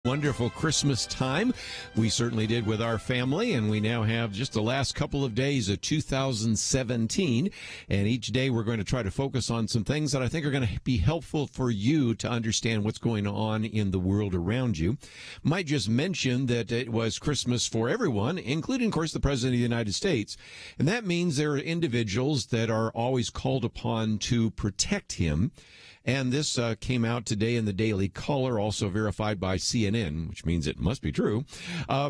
Wonderful Christmas time. We certainly did with our family, and we now have just the last couple of days of 2017. And each day we're going to try to focus on some things that I think are going to be helpful for you to understand what's going on in the world around you. Might just mention that it was Christmas for everyone, including, of course, the President of the United States. And that means there are individuals that are always called upon to protect him. And this came out today in the Daily Caller, also verified by CNN, which means it must be true.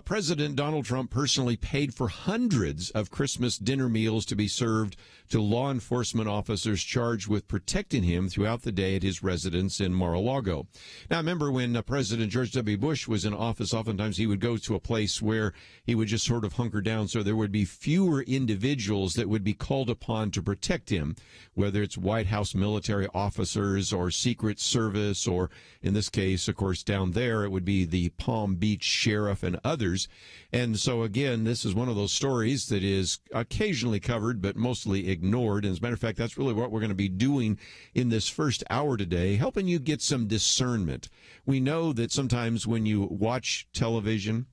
President Donald Trump personally paid for hundreds of Christmas dinner meals to be served to law enforcement officers charged with protecting him throughout the day at his residence in Mar-a-Lago. Now, remember when President George W. Bush was in office, oftentimes he would go to a place where he would just sort of hunker down so there would be fewer individuals that would be called upon to protect him, whether it's White House military officers or Secret Service, or in this case, of course, down there, it would be the Palm Beach Sheriff and others. And so, again, this is one of those stories that is occasionally covered, but mostly ignored. And as a matter of fact, that's really what we're going to be doing in this first hour today, helping you get some discernment. We know that sometimes when you watch television,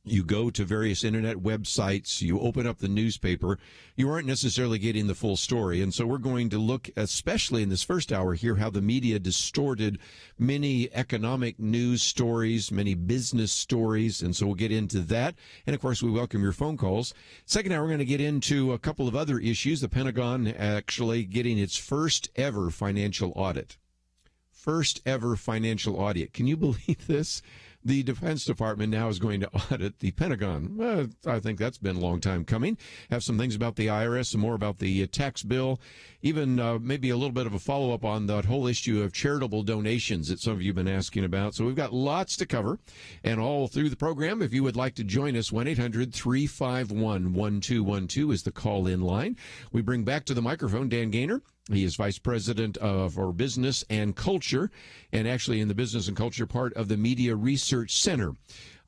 you go to various internet websites, you open up the newspaper, you aren't necessarily getting the full story. And so we're going to look, especially in this first hour here, how the media distorted many economic news stories, many business stories. And so we'll get into that. And of course, we welcome your phone calls. Second hour, we're going to get into a couple of other issues. The Pentagon actually getting its first ever financial audit. First ever financial audit. Can you believe this? The Defense Department now is going to audit the Pentagon. Well, I think that's been a long time coming. Have some things about the IRS, some more about the tax bill, even maybe a little bit of a follow-up on that whole issue of charitable donations that some of you have been asking about. So we've got lots to cover. And all through the program, if you would like to join us, 1-800-351-1212 is the call-in line. We bring back to the microphone Dan Gainor. He is Vice President for Business and Culture, and actually in the Business and Culture part of the Media Research Center.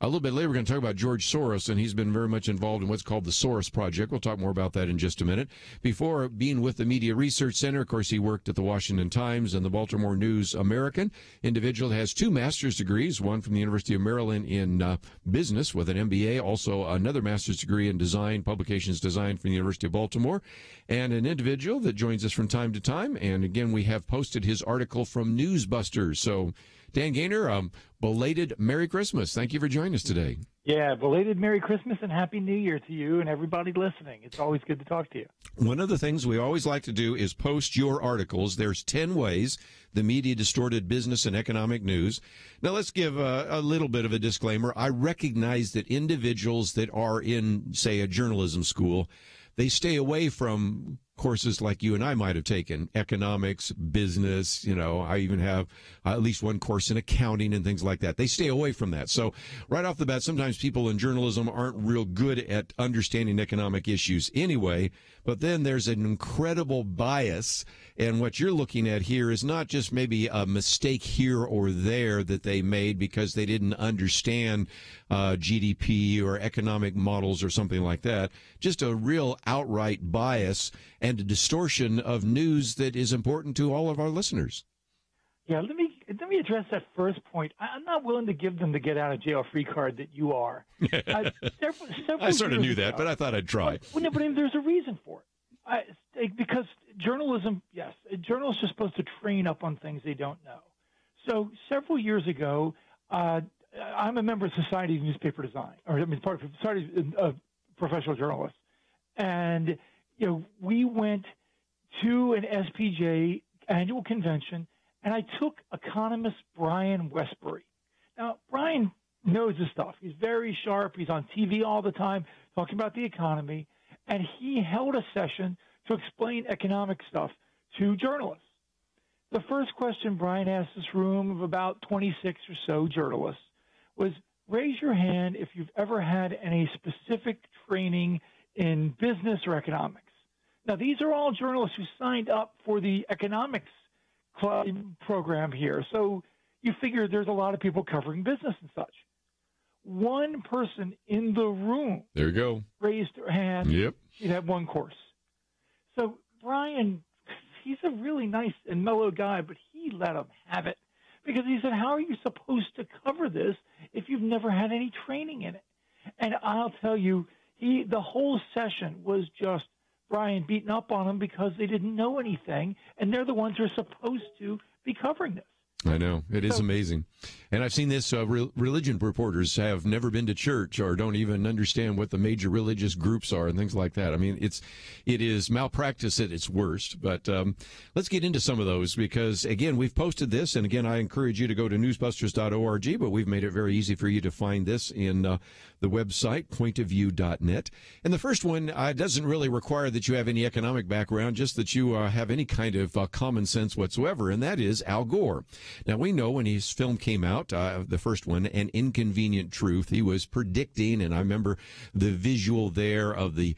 A little bit later, we're going to talk about George Soros, and he's been very much involved in what's called the Soros Project. We'll talk more about that in just a minute. Before being with the Media Research Center, of course, he worked at the Washington Times and the Baltimore News American. Individual has 2 master's degrees, one from the University of Maryland in business with an MBA, also another master's degree in design, publications design from the University of Baltimore, and an individual that joins us from time to time. And again, we have posted his article from Newsbusters. So, Dan Gainor, belated Merry Christmas. Thank you for joining us today. Yeah, belated Merry Christmas and Happy New Year to you and everybody listening. It's always good to talk to you. One of the things we always like to do is post your articles. There's 10 ways the media distorted business and economic news. Now, let's give a little bit of a disclaimer. I recognize that individuals that are in, say, a journalism school, they stay away from courses like you and I might have taken, economics, business, I even have at least one course in accounting and things like that. They stay away from that. So right off the bat, sometimes people in journalism aren't real good at understanding economic issues anyway, but then there's an incredible bias. And what you're looking at here is not just maybe a mistake here or there that they made because they didn't understand GDP or economic models or something like that, just a real outright bias and a distortion of news that is important to all of our listeners. Yeah, let me address that first point. I'm not willing to give them the get out of jail free card that you are. Several I sort of knew that, ago, but I thought I'd try. But there's a reason for it. Because journalism, yes, journalists are supposed to train up on things they don't know. So several years ago, I'm a member of Society of Newspaper Design, part of Society of Professional Journalists, and we went to an SPJ annual convention, and I took economist Brian Westbury. Now, Brian knows his stuff. He's very sharp. He's on TV all the time talking about the economy, and he held a session to explain economic stuff to journalists. The first question Brian asked this room of about 26 or so journalists was, raise your hand if you've ever had any specific training in business or economics. Now, these are all journalists who signed up for the economics club program here. So you figure there's a lot of people covering business and such. One person in the room there you go raised her hand. Yep. She'd had one course. So Brian, he's a really nice and mellow guy, but he let him have it because he said, how are you supposed to cover this if you've never had any training in it? And I'll tell you, the whole session was just Brian beating up on them because they didn't know anything, and they're the ones who are supposed to be covering this. I know. It is amazing. And I've seen this. Religion reporters have never been to church or don't even understand what the major religious groups are and things like that. I mean, it is malpractice at its worst. But let's get into some of those because, again, we've posted this. And, again, I encourage you to go to newsbusters.org, but we've made it very easy for you to find this in the website, pointofview.net. And the first one doesn't really require that you have any economic background, just that you have any kind of common sense whatsoever, and that is Al Gore. Now, we know when his film came out, the first one, An Inconvenient Truth, he was predicting, and I remember the visual there of the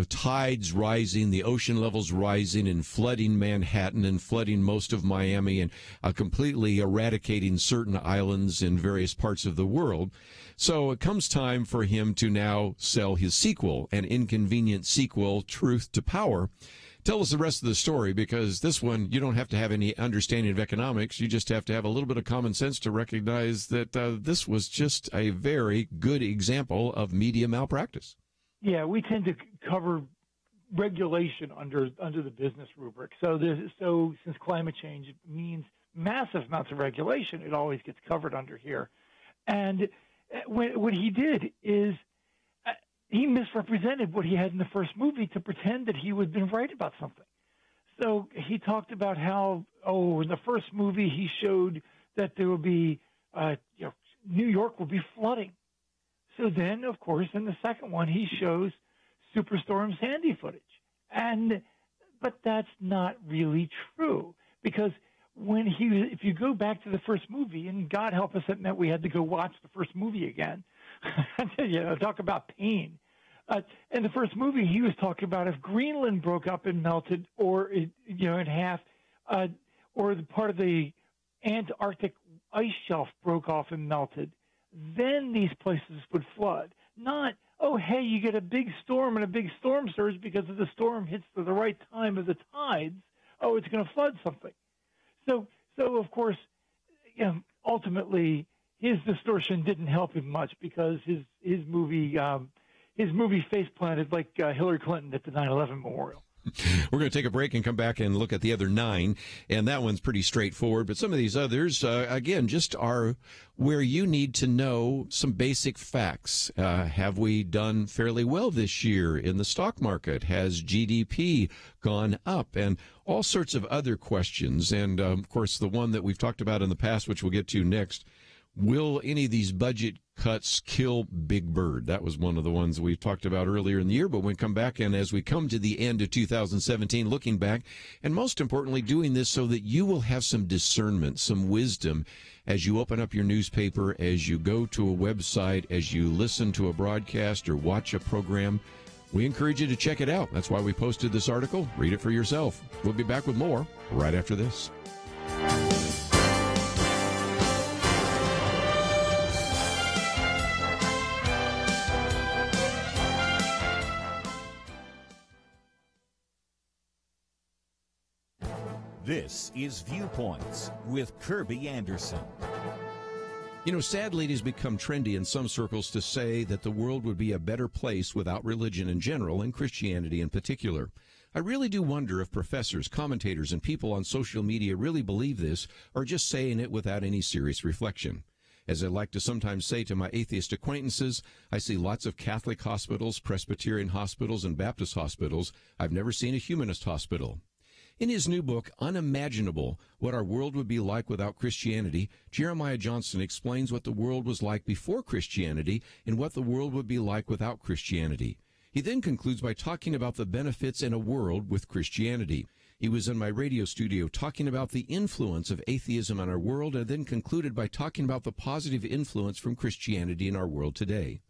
tides rising, the ocean levels rising, and flooding Manhattan and flooding most of Miami and completely eradicating certain islands in various parts of the world. So it comes time for him to now sell his sequel, An Inconvenient Sequel, Truth to Power. Tell us the rest of the story, because this one, you don't have to have any understanding of economics. You just have to have a little bit of common sense to recognize that this was just a very good example of media malpractice. Yeah, we tend to cover regulation under the business rubric. So since climate change means massive amounts of regulation, it always gets covered under here. And what he did is he misrepresented what he had in the first movie to pretend that he had been right about something. So he talked about how, in the first movie he showed that there will be, New York will be flooding. So then, of course, in the second one he shows Superstorm Sandy footage. But that's not really true, because if you go back to the first movie, and God help us, that meant we had to go watch the first movie again. Talk about pain. In the first movie, he was talking about if Greenland broke up and melted, or in half, or the part of the Antarctic ice shelf broke off and melted, then these places would flood. Not, hey, you get a big storm and a big storm surge because if the storm hits the right time of the tides, it's going to flood something. So of course, ultimately, his distortion didn't help him much, because his movie face planted like Hillary Clinton at the 9/11 memorial. We're going to take a break and come back and look at the other 9, and that one's pretty straightforward. But some of these others, again, just are where you need to know some basic facts. Have we done fairly well this year in the stock market? Has GDP gone up? And all sorts of other questions. And, of course, the one that we've talked about in the past, which we'll get to next, will any of these budget cuts kill Big Bird? That was one of the ones we talked about earlier in the year, but when we come back, and as we come to the end of 2017, looking back, and most importantly, doing this so that you will have some discernment, some wisdom as you open up your newspaper, as you go to a website, as you listen to a broadcast or watch a program. We encourage you to check it out. That's why we posted this article. Read it for yourself. We'll be back with more right after this. This is Viewpoints with Kerby Anderson. Sadly, it has become trendy in some circles to say that the world would be a better place without religion in general and Christianity in particular. I really do wonder if professors, commentators, and people on social media really believe this, or just saying it without any serious reflection. As I like to sometimes say to my atheist acquaintances, I see lots of Catholic hospitals, Presbyterian hospitals, and Baptist hospitals. I've never seen a humanist hospital. In his new book, Unimaginable, What Our World Would Be Like Without Christianity, Jeremiah Johnson explains what the world was like before Christianity and what the world would be like without Christianity. He then concludes by talking about the benefits in a world with Christianity. He was in my radio studio talking about the influence of atheism on our world, and then concluded by talking about the positive influence from Christianity in our world today.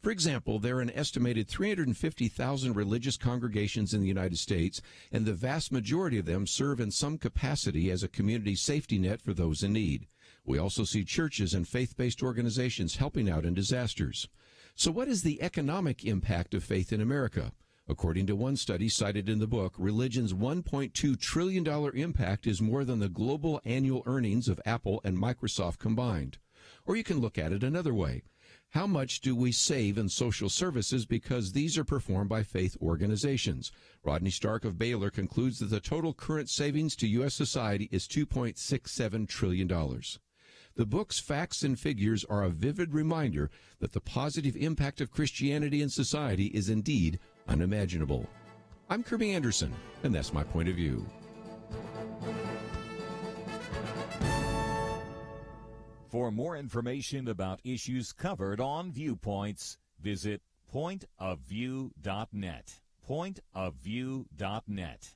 For example, there are an estimated 350,000 religious congregations in the United States, and the vast majority of them serve in some capacity as a community safety net for those in need. We also see churches and faith-based organizations helping out in disasters. So what is the economic impact of faith in America? According to one study cited in the book, religion's $1.2 trillion impact is more than the global annual earnings of Apple and Microsoft combined. Or you can look at it another way. How much do we save in social services because these are performed by faith organizations? Rodney Stark of Baylor concludes that the total current savings to U.S. society is $2.67 trillion. The book's facts and figures are a vivid reminder that the positive impact of Christianity in society is indeed unimaginable. I'm Kerby Anderson, and that's my point of view. For more information about issues covered on Viewpoints, visit pointofview.net. Pointofview.net.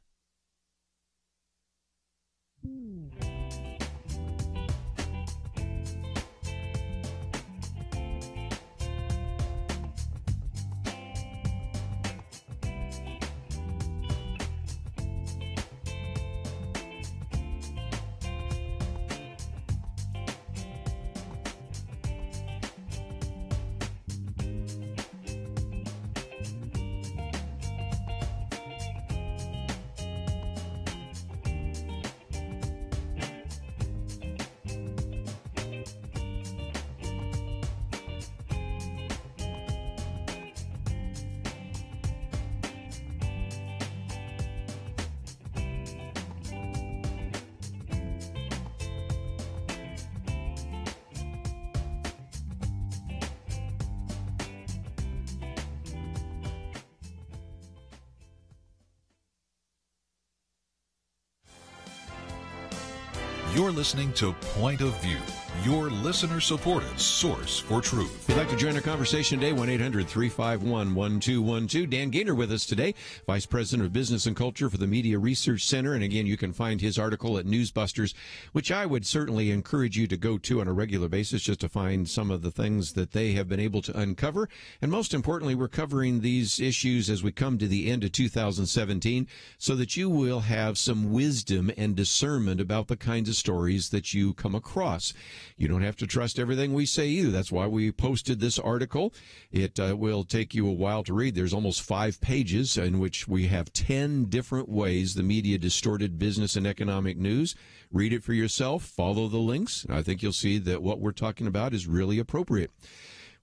You're listening to Point of View, your listener-supported source for truth. If you'd like to join our conversation today, 1-800-351-1212. Dan Gainor with us today, Vice President of Business and Culture for the Media Research Center. And again, you can find his article at Newsbusters, which I would certainly encourage you to go to on a regular basis just to find some of the things that they have been able to uncover. And most importantly, we're covering these issues as we come to the end of 2017 so that you will have some wisdom and discernment about the kinds of stories that you come across. You don't have to trust everything we say either. That's why we posted this article. It will take you a while to read. There's almost 5 pages in which we have 10 different ways the media distorted business and economic news. Read it for yourself. Follow the links. And I think you'll see that what we're talking about is really appropriate.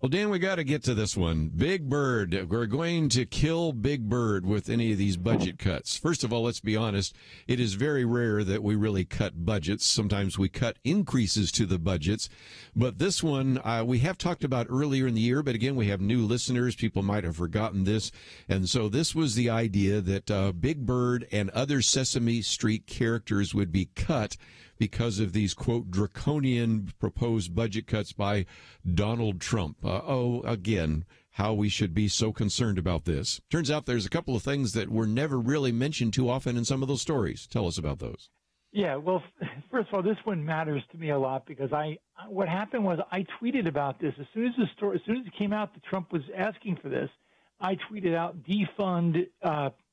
Well, Dan, we got to get to this one. Big Bird. We're going to kill Big Bird with any of these budget cuts. First of all, let's be honest. It is very rare that we really cut budgets. Sometimes we cut increases to the budgets. But this one, we have talked about earlier in the year. But again, we have new listeners. People might have forgotten this. And so this was the idea that Big Bird and other Sesame Street characters would be cut because of these, quote, draconian proposed budget cuts by Donald Trump. Again, how we should be so concerned about this. Turns out there's a couple of things that were never really mentioned too often in some of those stories. Tell us about those. Yeah, well, first of all, this one matters to me a lot because what happened was I tweeted about this as soon as it came out that Trump was asking for this. I tweeted out defund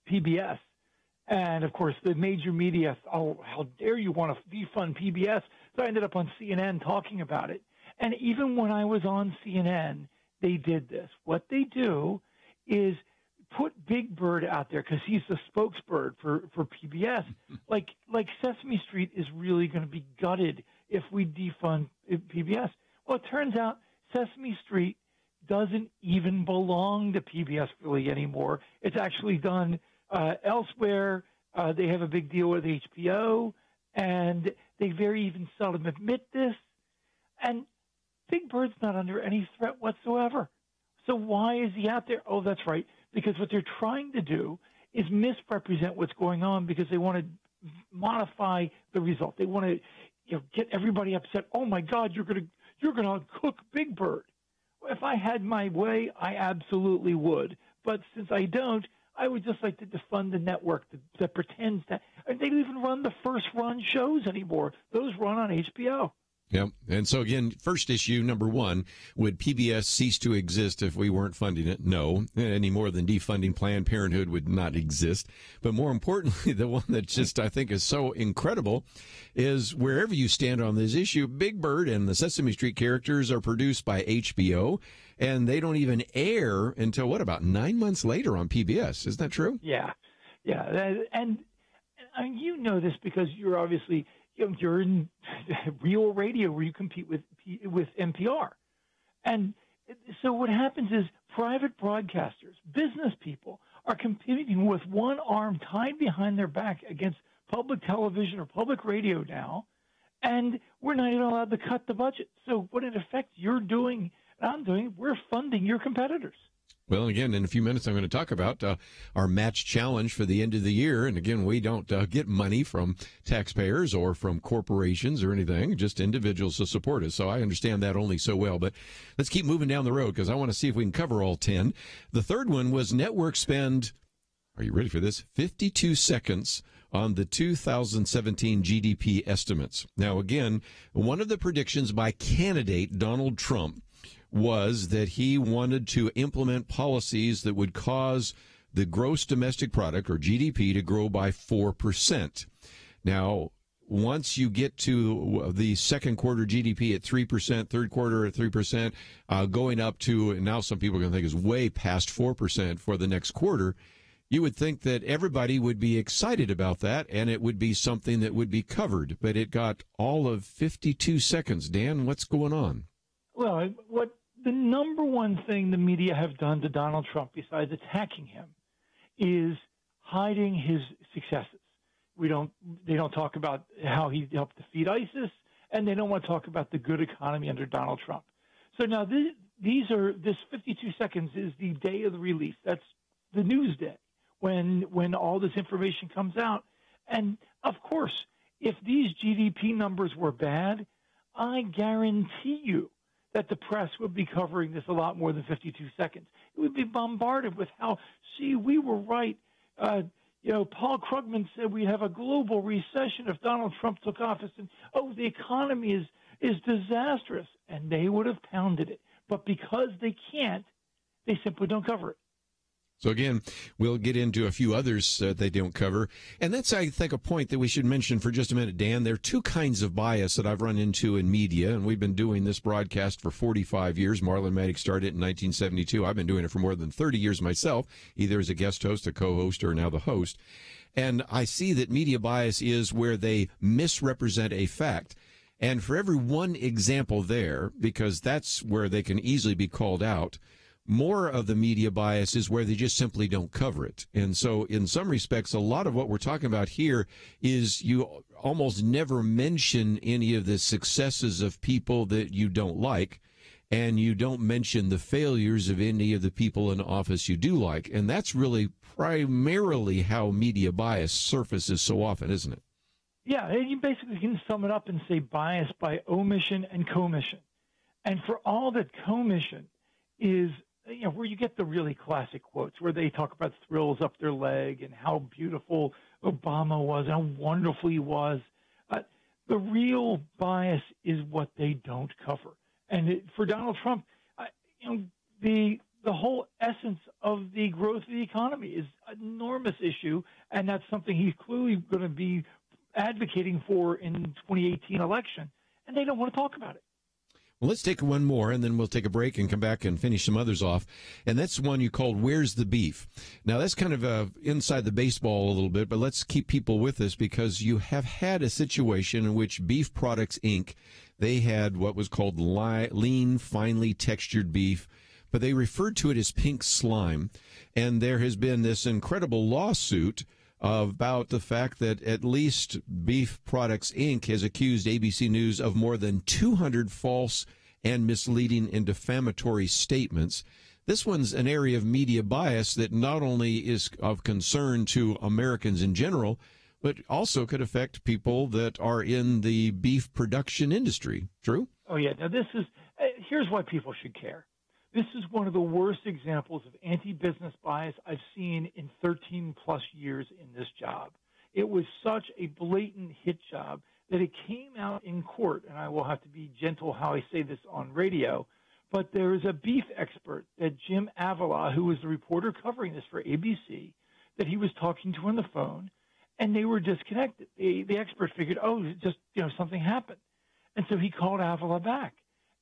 PBS. And, of course, the major media, oh, how dare you want to defund PBS? So I ended up on CNN talking about it. And even when I was on CNN, they did this. What they do is put Big Bird out there because he's the spokesbird for PBS. like Sesame Street is really going to be gutted if we defund PBS. Well, it turns out Sesame Street doesn't even belong to PBS really anymore. It's actually done elsewhere. They have a big deal with HBO, and they very even seldom admit this. And Big Bird's not under any threat whatsoever. So why is he out there? Oh, that's right, because what they're trying to do is misrepresent what's going on because they want to modify the result. They want to, get everybody upset. Oh my God, you're going to cook Big Bird. If I had my way, I absolutely would. But since I don't, I would just like to defund the network that pretends that they don't even run the first run shows anymore. Those run on HBO. Yep. And so, again, first issue, number one, would PBS cease to exist if we weren't funding it? No. Any more than defunding Planned Parenthood would not exist. But more importantly, the one that just, I think, is so incredible is wherever you stand on this issue, Big Bird and the Sesame Street characters are produced by HBO, and they don't even air until, what, about 9 months later on PBS. Isn't that true? Yeah. Yeah. And you know this because you're obviously – you're in real radio where you compete with NPR. And so what happens is private broadcasters, business people, are competing with one arm tied behind their back against public television or public radio now, and we're not even allowed to cut the budget. So what in effect you're doing and I'm doing, we're funding your competitors. Well, again, in a few minutes, I'm going to talk about our match challenge for the end of the year. And again, we don't get money from taxpayers or from corporations or anything, just individuals to support us. So I understand that only so well. But let's keep moving down the road because I want to see if we can cover all 10. The third one was networks spend, are you ready for this, 52 seconds on the 2017 GDP estimates. Now, again, one of the predictions by candidate Donald Trump was that he wanted to implement policies that would cause the gross domestic product, or GDP, to grow by 4%. Now, once you get to the second quarter GDP at 3%, third quarter at 3%, going up to, and now some people are going to think is way past 4% for the next quarter, you would think that everybody would be excited about that, and it would be something that would be covered. But it got all of 52 seconds. Dan, what's going on? Well, what the number one thing the media have done to Donald Trump, besides attacking him, is hiding his successes. They don't talk about how he helped defeat ISIS, and they don't want to talk about the good economy under Donald Trump. So now this 52 seconds is the day of the release. That's the news day when all this information comes out. And of course, if these GDP numbers were bad, I guarantee you that the press would be covering this a lot more than 52 seconds. It would be bombarded with how, see, we were right. Paul Krugman said we'd have a global recession if Donald Trump took office, and, the economy is disastrous. And they would have pounded it. But because they can't, they simply don't cover it. So, again, we'll get into a few others that they don't cover. And that's, I think, a point that we should mention for just a minute, Dan. There are two kinds of bias that I've run into in media, and we've been doing this broadcast for 45 years. Marlon Maddox started it in 1972. I've been doing it for more than 30 years myself, either as a guest host, a co-host, or now the host. And I see that media bias is where they misrepresent a fact. And for every one example there, because that's where they can easily be called out, more of the media bias is where they just simply don't cover it. And so in some respects, a lot of what we're talking about here is you almost never mention any of the successes of people that you don't like, and you don't mention the failures of any of the people in office you do like. And that's really primarily how media bias surfaces so often, isn't it? Yeah, you basically can sum it up and say bias by omission and commission. And for all that commission is, where you get the really classic quotes where they talk about thrills up their leg and how beautiful Obama was and how wonderful he was. The real bias is what they don't cover. And for Donald Trump, the whole essence of the growth of the economy is an enormous issue, and that's something he's clearly going to be advocating for in 2018 election, and they don't want to talk about it. Well, let's take one more, and then we'll take a break and come back and finish some others off. And that's one you called Where's the Beef? Now, that's kind of inside the baseball a little bit, but let's keep people with us because you have had a situation in which Beef Products, Inc., they had what was called lean, finely textured beef, but they referred to it as pink slime. And there has been this incredible lawsuit about the fact that at least Beef Products, Inc. has accused ABC News of more than 200 false and misleading and defamatory statements. This one's an area of media bias that not only is of concern to Americans in general, but also could affect people that are in the beef production industry. True? Oh, yeah. Now, here's why people should care. This is one of the worst examples of anti-business bias I've seen in 13-plus years in this job. It was such a blatant hit job that it came out in court, and I will have to be gentle how I say this on radio, but there is a beef expert that Jim Avila, who was the reporter covering this for ABC, that he was talking to on the phone, and they were disconnected. The expert figured, just, something happened. And so he called Avila back,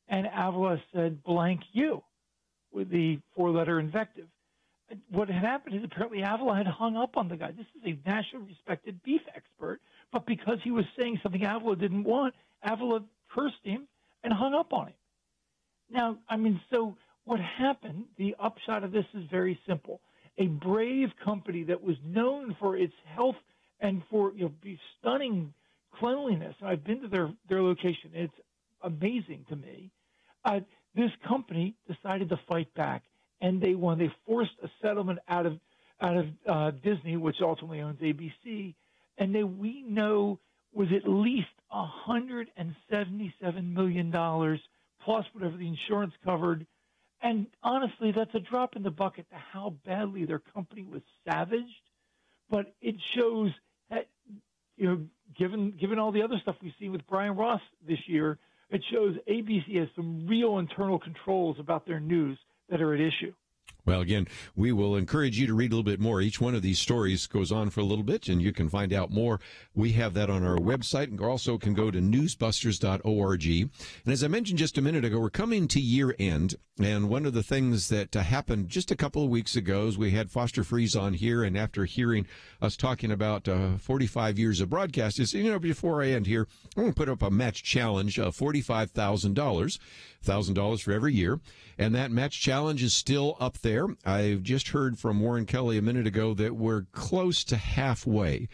and Avila said, blank you, with the four-letter invective. What had happened is apparently Avila had hung up on the guy. This is a nationally respected beef expert, but because he was saying something Avila didn't want, Avila cursed him and hung up on him. Now, so what happened, the upshot of this is very simple. A brave company that was known for its health and for stunning cleanliness, and I've been to their location. It's amazing to me. This company decided to fight back, and they won. They forced a settlement out of Disney, which ultimately owns ABC, and we know was at least $177 million plus whatever the insurance covered. And honestly, that's a drop in the bucket to how badly their company was savaged. But it shows that, given all the other stuff we've seen with Brian Ross this year, it shows ABC has some real internal controls about their news that are at issue. Well, again, we will encourage you to read a little bit more. Each one of these stories goes on for a little bit, and you can find out more. We have that on our website, and also can go to newsbusters.org. And as I mentioned just a minute ago, we're coming to year end, and one of the things that happened just a couple of weeks ago is we had Foster Freeze on here, and after hearing us talking about 45 years of broadcast, before I end here, I'm going to put up a match challenge of $45,000, $1,000 for every year, and that match challenge is still up there. I've just heard from Warren Kelly a minute ago that we're close to halfway.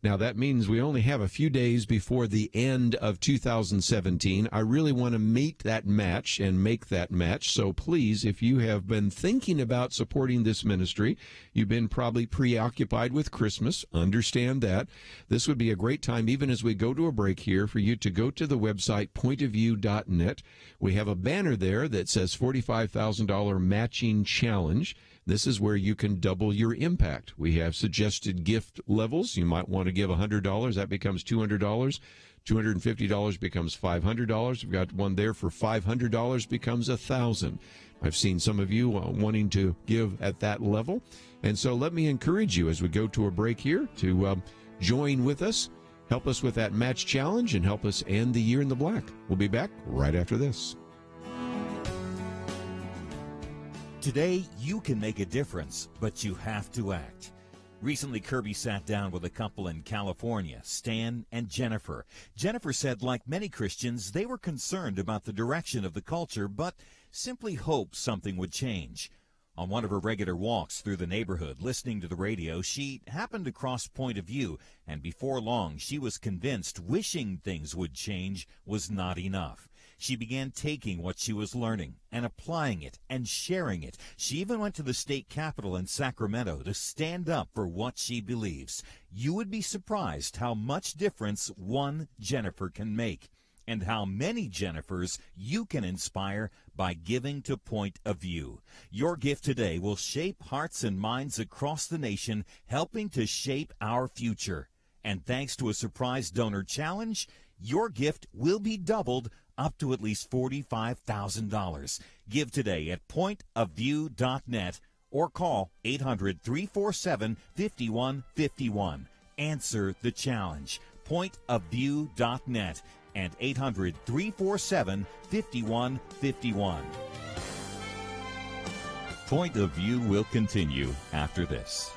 Now, that means we only have a few days before the end of 2017. I really want to meet that match and make that match. So please, if you have been thinking about supporting this ministry, you've been probably preoccupied with Christmas, understand that. This would be a great time, even as we go to a break here, for you to go to the website pointofview.net. We have a banner there that says $45,000 matching challenge. This is where you can double your impact. We have suggested gift levels. You might want to give $100. That becomes $200. $250 becomes $500. We've got one there for $500 becomes $1,000. I've seen some of you wanting to give at that level. And so let me encourage you as we go to a break here to join with us, help us with that match challenge, and help us end the year in the black. We'll be back right after this. Today, you can make a difference, but you have to act. Recently, Kerby sat down with a couple in California, Stan and Jennifer. Jennifer said, like many Christians, they were concerned about the direction of the culture, but simply hoped something would change. On one of her regular walks through the neighborhood, listening to the radio, she happened to cross Point of View, and before long, she was convinced wishing things would change was not enough. She began taking what she was learning and applying it and sharing it. She even went to the state capitol in Sacramento to stand up for what she believes. You would be surprised how much difference one Jennifer can make, and how many Jennifers you can inspire by giving to Point of View. Your gift today will shape hearts and minds across the nation, helping to shape our future. And thanks to a surprise donor challenge, your gift will be doubled up to at least $45,000. Give today at pointofview.net or call 800-347-5151. Answer the challenge. Pointofview.net and 800-347-5151. Point of View will continue after this.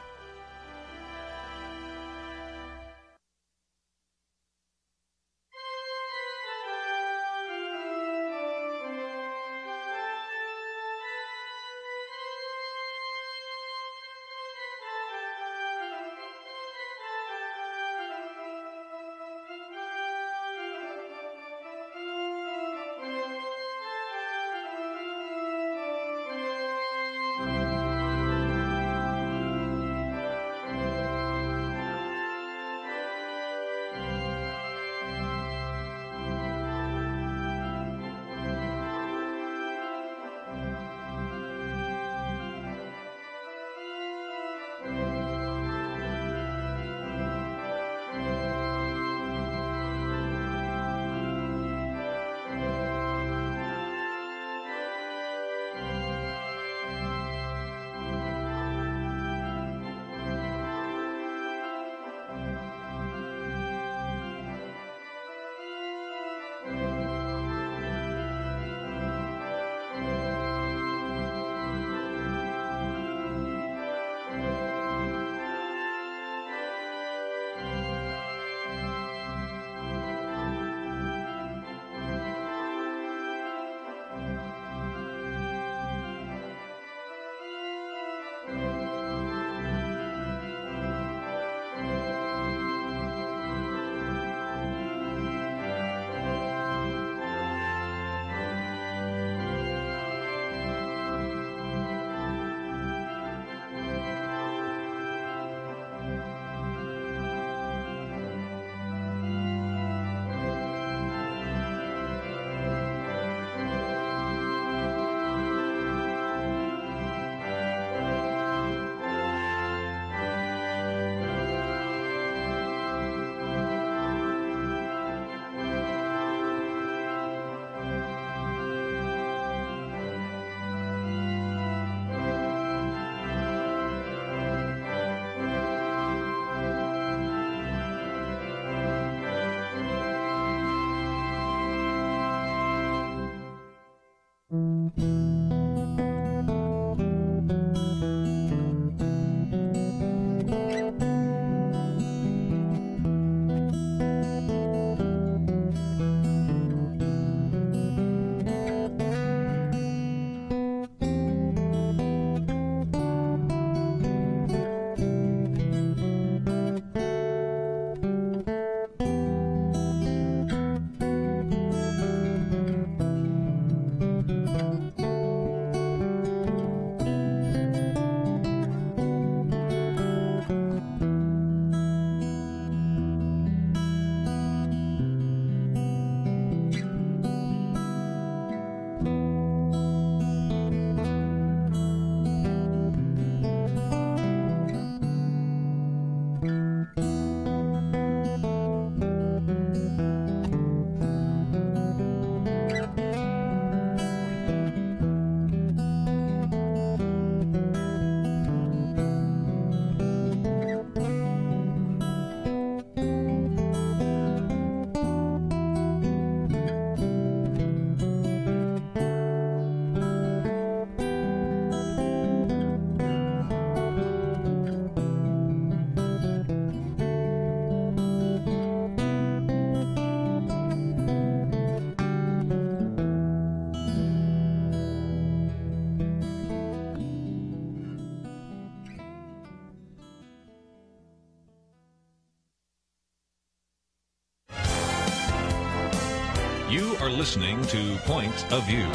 listening to Point of View.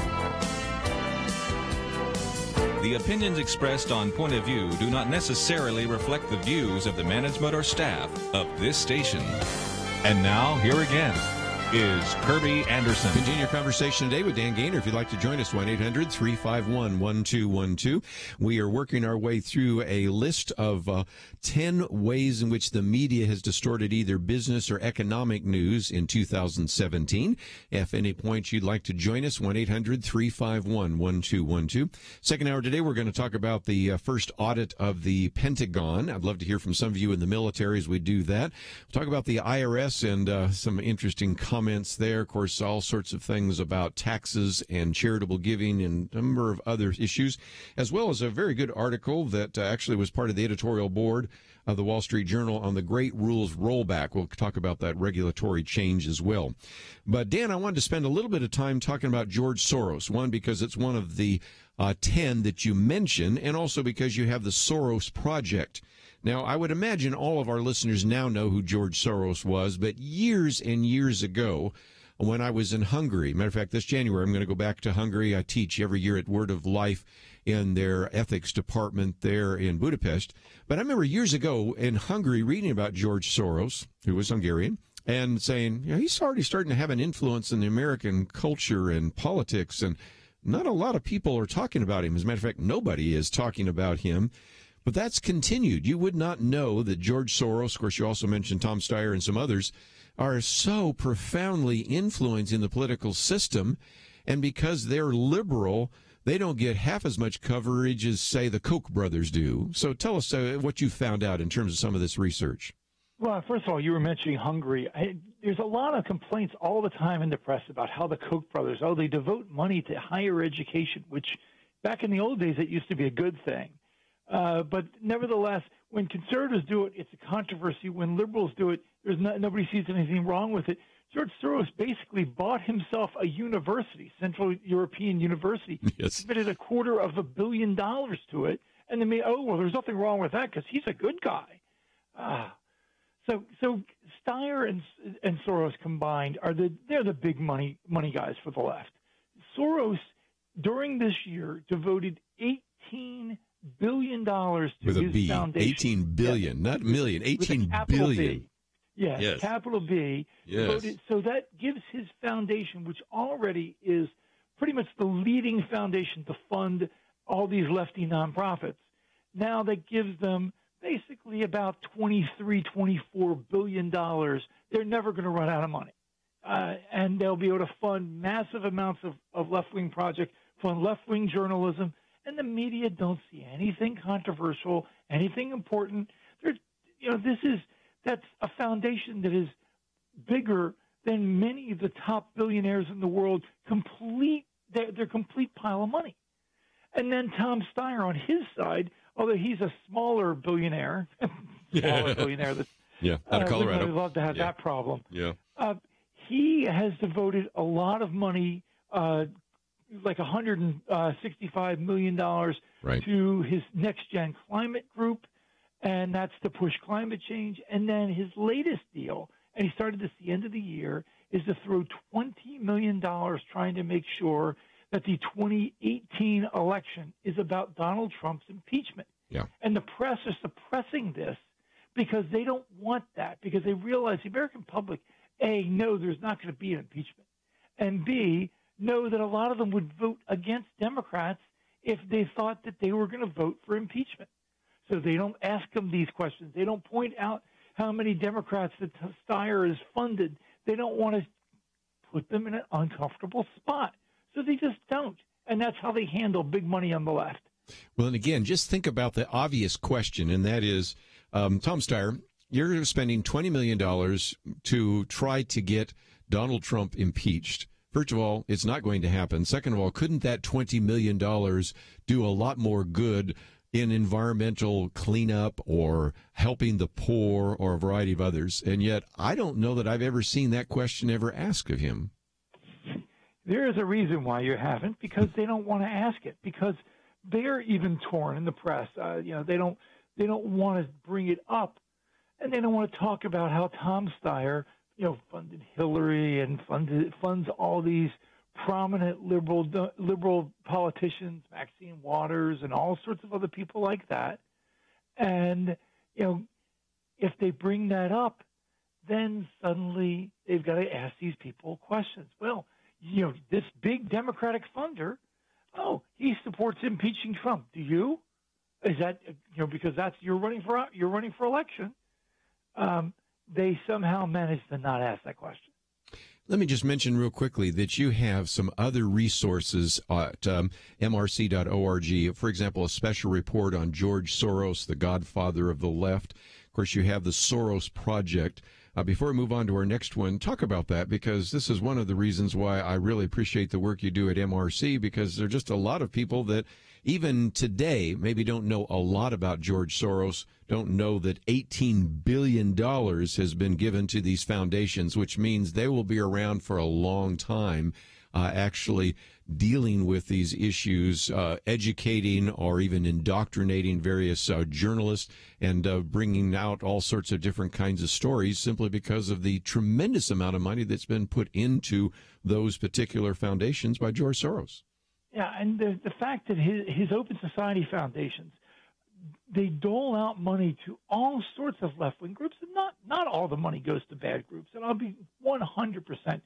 The opinions expressed on Point of View do not necessarily reflect the views of the management or staff of this station. And now, here again is Kerby Anderson. Continue your conversation today with Dan Gainor. If you'd like to join us, 1-800-351-1212. We are working our way through a list of 10 ways in which the media has distorted either business or economic news in 2017. If any point you'd like to join us, 1-800-351-1212. Second hour today, we're going to talk about the first audit of the Pentagon. I'd love to hear from some of you in the military as we do that. We'll talk about the IRS and some interesting comments there. Of course, all sorts of things about taxes and charitable giving and a number of other issues, as well as a very good article that actually was part of the editorial board of the Wall Street Journal on the Great Rules Rollback. We'll talk about that regulatory change as well. But, Dan, I wanted to spend a little bit of time talking about George Soros. One, because it's one of the 10 that you mention, and also because you have the Soros Project. Now, I would imagine all of our listeners now know who George Soros was, but years and years ago, when I was in Hungary, matter of fact, this January, I'm going to go back to Hungary. I teach every year at Word of Life in their ethics department there in Budapest. But I remember years ago in Hungary reading about George Soros, who was Hungarian, and saying, you know, he's already starting to have an influence in the American culture and politics, and not a lot of people are talking about him. As a matter of fact, nobody is talking about him. But that's continued. You would not know that George Soros, of course, you also mentioned Tom Steyer and some others, are so profoundly influencing the political system. And because they're liberal, they don't get half as much coverage as, say, the Koch brothers do. So tell us what you found out in terms of some of this research. Well, first of all, you were mentioning Hungary. There's a lot of complaints all the time in the press about how the Koch brothers, they devote money to higher education, which back in the old days, it used to be a good thing. But nevertheless, when conservatives do it, it's a controversy. When liberals do it, nobody sees anything wrong with it. George Soros basically bought himself a university, Central European University, yes, committed $250 million to it, and then there's nothing wrong with that because he's a good guy. So Steyer and Soros combined they're the big money guys for the left. Soros during this year devoted $18 billion to his foundation. 18 billion, not million, 18 billion. Yes, capital B. Yes. So that gives his foundation, which already is pretty much the leading foundation to fund all these lefty nonprofits. Now that gives them basically about $24 billion. They're never going to run out of money. And they'll be able to fund massive amounts of left-wing projects, fund left-wing journalism, and the media don't see anything controversial, anything important. That's a foundation that is bigger than many of the top billionaires in the world. They're complete pile of money. And then Tom Steyer on his side, although he's a smaller billionaire, out of Colorado. I'd love to have that problem. Yeah. He has devoted a lot of money, like $165 million to his next-gen climate group, and that's to push climate change. And then his latest deal, and he started this at the end of the year, is to throw $20 million trying to make sure that the 2018 election is about Donald Trump's impeachment. Yeah. And the press is suppressing this because they don't want that, because they realize the American public, A, know there's not going to be an impeachment, and B, know that a lot of them would vote against Democrats if they thought that they were going to vote for impeachment. So they don't ask them these questions. They don't point out how many Democrats that Steyer has funded. They don't want to put them in an uncomfortable spot. So they just don't. And that's how they handle big money on the left. Well, and again, just think about the obvious question, and that is, Tom Steyer, you're spending $20 million to try to get Donald Trump impeached. First of all, it's not going to happen. Second of all, couldn't that $20 million do a lot more good in environmental cleanup or helping the poor or a variety of others? And yet, I don't know that I've ever seen that question ever asked of him. There is a reason why you haven't, because they don't want to ask it, because they're even torn in the press. They don't want to bring it up, and they don't want to talk about how Tom Steyer funded Hillary and funds all these prominent liberal politicians, Maxine Waters, and all sorts of other people like that. And if they bring that up, then suddenly they've got to ask these people questions. Well, this big Democratic funder, he supports impeaching Trump. Do you? Is that because you're running for election? They somehow managed to not ask that question. Let me just mention real quickly that you have some other resources at mrc.org. For example, a special report on George Soros, the godfather of the left. Of course, you have the Soros Project. Before we move on to our next one, talk about that, because this is one of the reasons why I really appreciate the work you do at MRC, because there are just a lot of people that even today maybe don't know a lot about George Soros, don't know that $18 billion has been given to these foundations, which means they will be around for a long time, actually dealing with these issues, educating or even indoctrinating various journalists and bringing out all sorts of different kinds of stories simply because of the tremendous amount of money that's been put into those particular foundations by George Soros. Yeah, and the fact that his Open Society foundations, they dole out money to all sorts of left-wing groups, and not all the money goes to bad groups, and I'll be 100%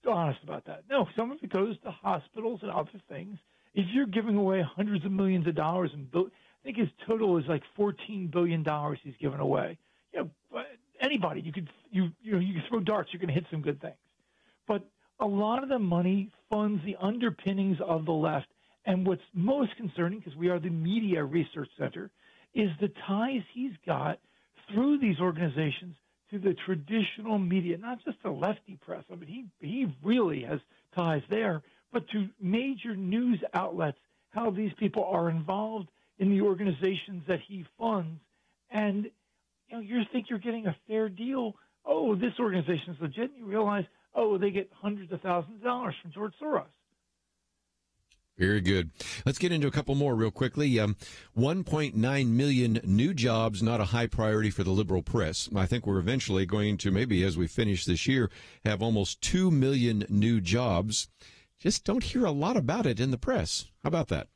honest about that. No, some of it goes to hospitals and other things. If you're giving away hundreds of millions of dollars, I think his total is like $14 billion he's given away. Anybody, you could throw darts, you can hit some good things. But a lot of the money funds the underpinnings of the left. And what's most concerning, because we are the Media Research Center, is the ties he's got through these organizations to the traditional media, not just the lefty press. I mean, he really has ties there, but to major news outlets, how these people are involved in the organizations that he funds. And you think you're getting a fair deal. Oh, this organization is legit. And you realize, they get hundreds of thousands of dollars from George Soros. Very good. Let's get into a couple more real quickly. 1.9 million new jobs, not a high priority for the liberal press. I think we're eventually going to, maybe as we finish this year, have almost 2 million new jobs. Just don't hear a lot about it in the press. How about that?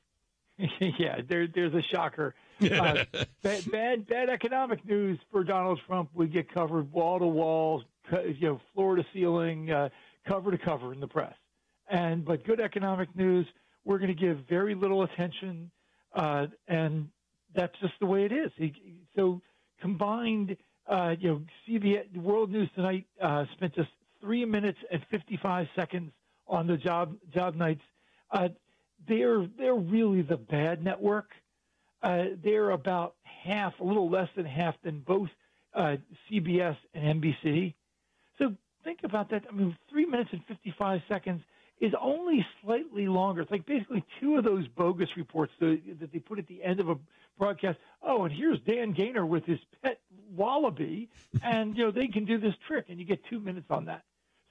Yeah, there's a shocker. Bad economic news for Donald Trump would get covered wall to wall, floor to ceiling, cover to cover in the press. But good economic news, we're going to give very little attention, and that's just the way it is. So combined, CBS, World News Tonight spent just 3 minutes and 55 seconds on the job nights. They're really the bad network. They're about half, a little less than half than both CBS and NBC. So think about that. I mean, 3 minutes and 55 seconds is only slightly longer. It's like basically two of those bogus reports that they put at the end of a broadcast. Oh, and here's Dan Gainor with his pet wallaby, and they can do this trick, and you get 2 minutes on that.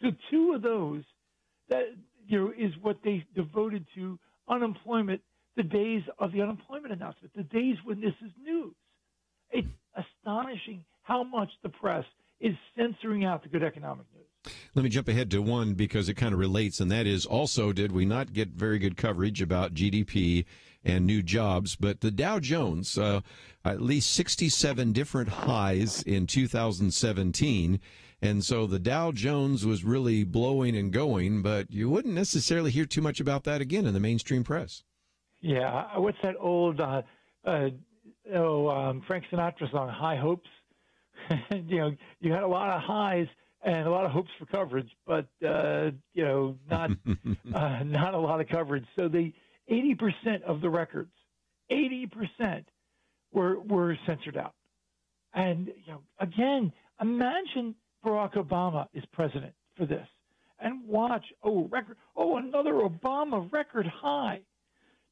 So two of those that is what they devoted to unemployment, the days of the unemployment announcement, the days when this is news. It's astonishing how much the press is censoring out the good economic news. Let me jump ahead to one because it kind of relates, and that is also, did we not get very good coverage about GDP and new jobs? But the Dow Jones, at least 67 different highs in 2017. And so the Dow Jones was really blowing and going, but you wouldn't necessarily hear too much about that again in the mainstream press. Yeah. What's that old Frank Sinatra song, High Hopes? You had a lot of highs and a lot of hopes for coverage, but not not a lot of coverage. So the 80% of the records, 80% were censored out. And again, imagine Barack Obama is president for this, and watch another Obama record high.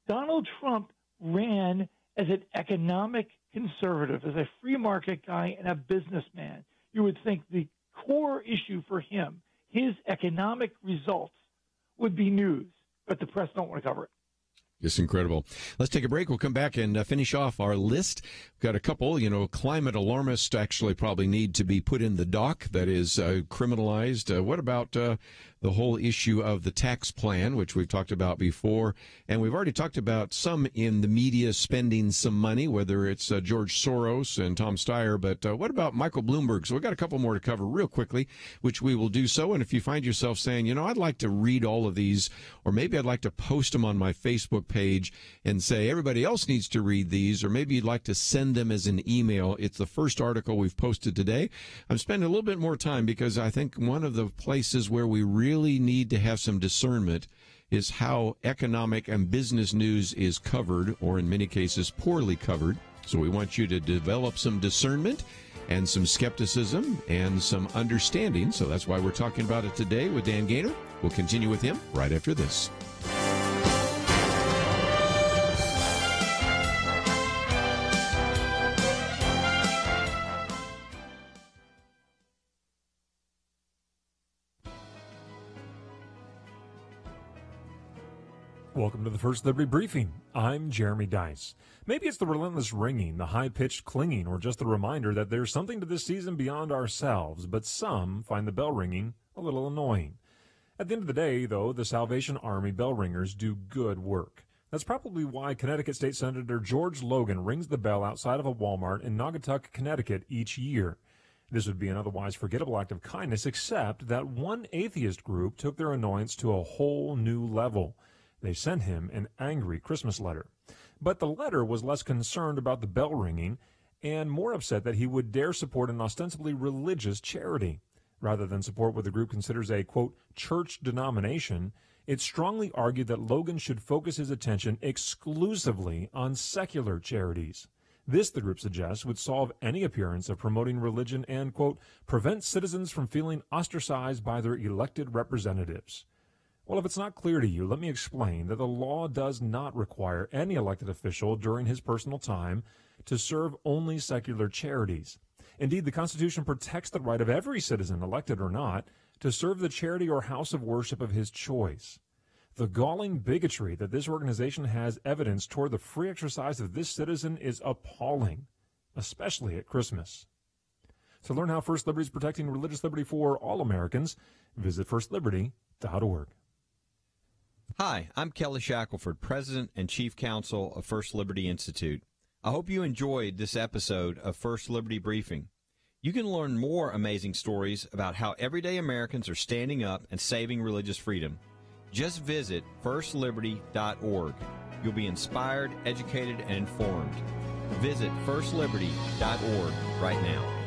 Donald Trump ran as an economic conservative, as a free market guy and a businessman. You would think the core issue for him, his economic results, would be news, but the press don't want to cover it. Just incredible. Let's take a break. We'll come back and finish off our list. We've got a couple, climate alarmists actually probably need to be put in the dock, that is criminalized. What about the whole issue of the tax plan, which we've talked about before? And we've already talked about some in the media spending some money, whether it's George Soros and Tom Steyer. But what about Michael Bloomberg? So we've got a couple more to cover real quickly, which we will do so. And if you find yourself saying, I'd like to read all of these, or maybe I'd like to post them on my Facebook page and say everybody else needs to read these, or maybe you'd like to send them as an email, it's the first article we've posted today. I'm spending a little bit more time because I think one of the places where we really need to have some discernment is how economic and business news is covered, or in many cases poorly covered. So we want you to develop some discernment and some skepticism and some understanding. So that's why we're talking about it today with Dan Gainor. We'll continue with him right after this. Welcome to the First Liberty Briefing. I'm Jeremy Dice. Maybe it's the relentless ringing, the high-pitched clinging, or just the reminder that there's something to this season beyond ourselves, but some find the bell ringing a little annoying. At the end of the day, though, the Salvation Army bell ringers do good work. That's probably why Connecticut State Senator George Logan rings the bell outside of a Walmart in Naugatuck, Connecticut each year. This would be an otherwise forgettable act of kindness, except that one atheist group took their annoyance to a whole new level. They sent him an angry Christmas letter. But the letter was less concerned about the bell ringing and more upset that he would dare support an ostensibly religious charity. Rather than support what the group considers a, quote, church denomination, it strongly argued that Logan should focus his attention exclusively on secular charities. This, the group suggests, would solve any appearance of promoting religion and, quote, prevent citizens from feeling ostracized by their elected representatives. Well, if it's not clear to you, let me explain that the law does not require any elected official during his personal time to serve only secular charities. Indeed, the Constitution protects the right of every citizen, elected or not, to serve the charity or house of worship of his choice. The galling bigotry that this organization has evidenced toward the free exercise of this citizen is appalling, especially at Christmas. To learn how First Liberty is protecting religious liberty for all Americans, visit firstliberty.org. Hi, I'm Kelly Shackelford, President and Chief Counsel of First Liberty Institute. I hope you enjoyed this episode of First Liberty Briefing. You can learn more amazing stories about how everyday Americans are standing up and saving religious freedom. Just visit firstliberty.org. You'll be inspired, educated, and informed. Visit firstliberty.org right now.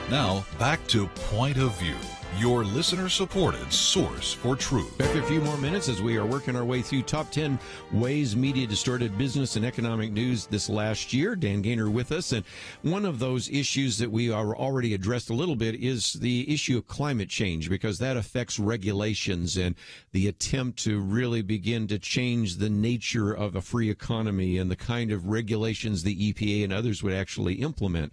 Now, back to Point of View, your listener-supported source for truth. Back a few more minutes as we are working our way through top 10 ways media distorted business and economic news this last year. Dan Gainor with us. And one of those issues that we are already addressed a little bit is the issue of climate change, because that affects regulations and the attempt to really begin to change the nature of a free economy and the kind of regulations the EPA and others would actually implement.